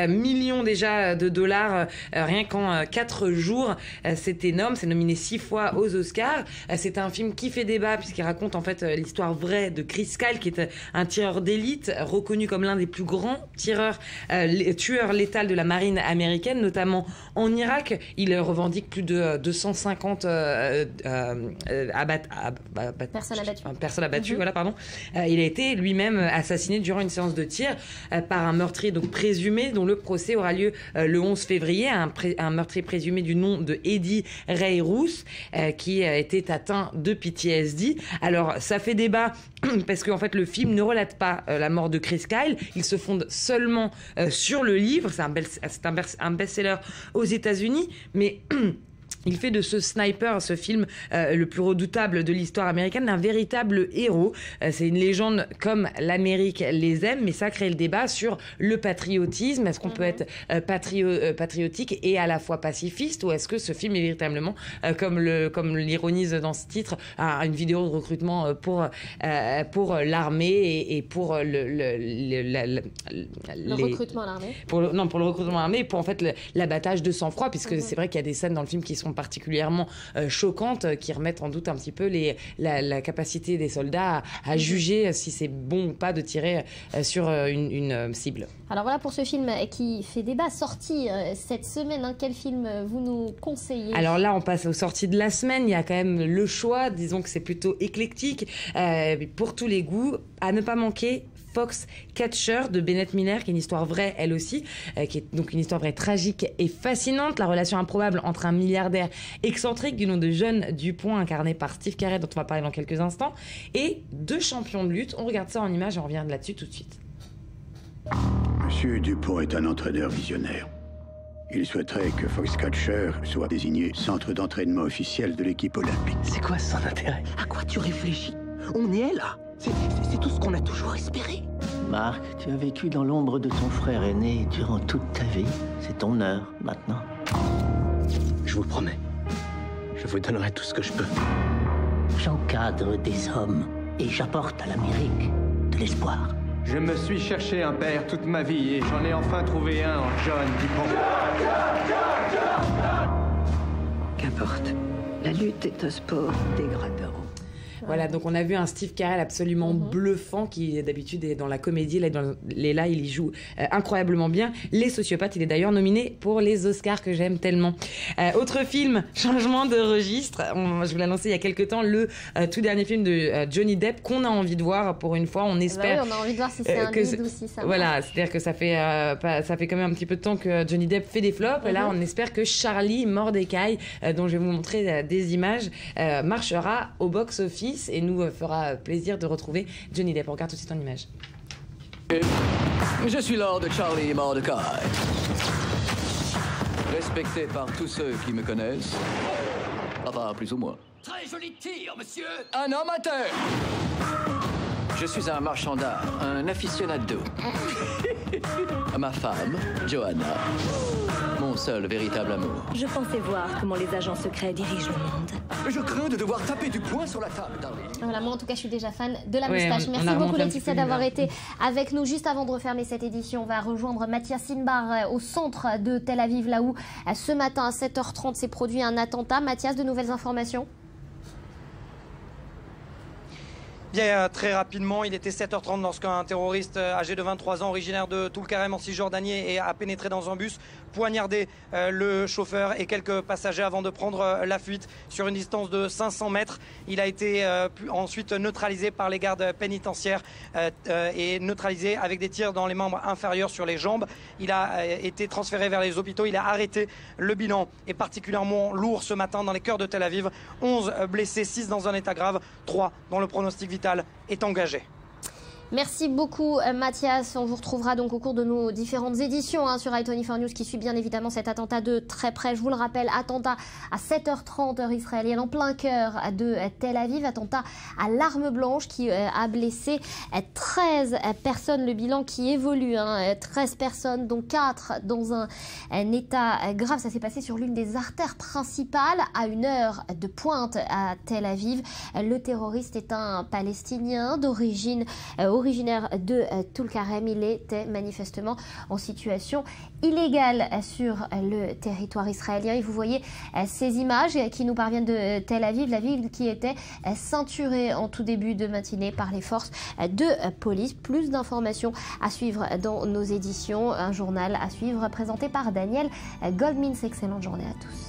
millions déjà de dollars rien qu'en 4 jours. C'est énorme, c'est nominé 6 fois aux Oscars. C'est un film qui fait débat puisqu'il raconte en fait l'histoire vraie de Chris Kyle, qui est un tireur d'élite reconnu comme l'un des plus grands tueurs létals de la marine américaine, notamment en Irak. Il revendique plus de 250 personnes abattues. Voilà, pardon. Il a été lui-même assassiné durant une séance de tir par un meurtrier donc présumé, dont le procès aura lieu le 11 février, un meurtrier présumé du nom de Eddie Ray Roos, qui était atteint de PTSD. Alors ça fait débat parce qu'en fait le film ne relate pas la mort de Chris Kyle, il se fonde seulement sur le livre, c'est un best-seller aux États-Unis, mais il fait de ce sniper, ce film le plus redoutable de l'histoire américaine, un véritable héros. C'est une légende comme l'Amérique les aime, mais ça crée le débat sur le patriotisme. Est-ce qu'on peut être patriotique et à la fois pacifiste, ou est-ce que ce film est véritablement, comme l'ironise dans ce titre, une vidéo de recrutement pour l'armée et pour le recrutement à l'armée. Pour le recrutement à l'armée, pour en fait l'abattage de sang-froid, puisque c'est vrai qu'il y a des scènes dans le film qui sont particulièrement choquantes, qui remettent en doute un petit peu la capacité des soldats à juger si c'est bon ou pas de tirer sur une cible. Alors voilà pour ce film qui fait débat, sorti cette semaine. Quel film vous nous conseillez? Alors là, on passe aux sorties de la semaine. Il y a quand même le choix, disons que c'est plutôt éclectique, pour tous les goûts. À ne pas manquer, Foxcatcher de Bennett Miller, qui est une histoire vraie elle aussi, qui est donc une histoire vraie tragique et fascinante. La relation improbable entre un milliardaire excentrique du nom de John Dupont, incarné par Steve Carell, dont on va parler dans quelques instants, et 2 champions de lutte. On regarde ça en images et on revient là-dessus tout de suite. Monsieur Dupont est un entraîneur visionnaire. Il souhaiterait que Foxcatcher soit désigné centre d'entraînement officiel de l'équipe olympique. C'est quoi son intérêt? À quoi tu réfléchis? On y est là. C'est tout ce qu'on a toujours espéré. Marc, tu as vécu dans l'ombre de ton frère aîné durant toute ta vie. C'est ton heure, maintenant. Je vous le promets. Je vous donnerai tout ce que je peux. J'encadre des hommes et j'apporte à l'Amérique de l'espoir. Je me suis cherché un père toute ma vie et j'en ai enfin trouvé un en John Dupont. Qu'importe. La lutte est un sport dégradant. Voilà, donc on a vu un Steve Carell absolument bluffant qui d'habitude est dans la comédie, là il y joue incroyablement bien. Les sociopathes, il est d'ailleurs nominé pour les Oscars que j'aime tellement. Autre film, changement de registre, je vous l'ai annoncé il y a quelques temps, le tout dernier film de Johnny Depp qu'on a envie de voir pour une fois, on espère... Oui, on a envie de voir si c'est un lead ou si ça... Voilà, c'est-à-dire que ça fait quand même un petit peu de temps que Johnny Depp fait des flops, et là on espère que Charlie Mordecai, dont je vais vous montrer des images, marchera au box-office et nous fera plaisir de retrouver Johnny Depp. On regarde tout de suite en image. Je suis Lord Charlie Mordecai. Respecté par tous ceux qui me connaissent. Enfin, plus ou moins. Très joli tir, monsieur. Un amateur. Je suis un marchand d'art, un aficionado. Ma femme, Johanna. Mon seul véritable amour. Je pensais voir comment les agents secrets dirigent le monde. Je crains de devoir taper du poing sur la table, darling. Voilà, moi en tout cas je suis déjà fan de la moustache. Merci beaucoup Laetitia d'avoir été avec nous. Juste avant de refermer cette édition, on va rejoindre Mathias Sinbar au centre de Tel Aviv, là où ce matin à 7h30 s'est produit un attentat. Mathias, de nouvelles informations? Bien, très rapidement, il était 7h30 lorsqu'un terroriste âgé de 23 ans, originaire de Toul-Karem en Cisjordanie, a pénétré dans un bus, poignardé le chauffeur et quelques passagers avant de prendre la fuite sur une distance de 500 mètres. Il a été ensuite neutralisé par les gardes pénitentiaires et neutralisé avec des tirs dans les membres inférieurs sur les jambes. Il a été transféré vers les hôpitaux, il a arrêté. Le bilan est particulièrement lourd ce matin dans les cœurs de Tel Aviv. 11 blessés, 6 dans un état grave, 3 dont le pronostic vital est engagé. Merci beaucoup Mathias, on vous retrouvera donc au cours de nos différentes éditions sur i24 News qui suit bien évidemment cet attentat de très près. Je vous le rappelle, attentat à 7h30 heure israélienne en plein cœur de Tel Aviv, attentat à l'arme blanche qui a blessé 13 personnes, le bilan qui évolue, 13 personnes dont 4 dans un état grave. Ça s'est passé sur l'une des artères principales à une heure de pointe à Tel Aviv. Le terroriste est un Palestinien d'origine originaire de Toul-Karem. Il était manifestement en situation illégale sur le territoire israélien. Et vous voyez ces images qui nous parviennent de Tel Aviv, la ville qui était ceinturée en tout début de matinée par les forces de police. Plus d'informations à suivre dans nos éditions. Un journal à suivre présenté par Daniel Goldmins. Excellente journée à tous.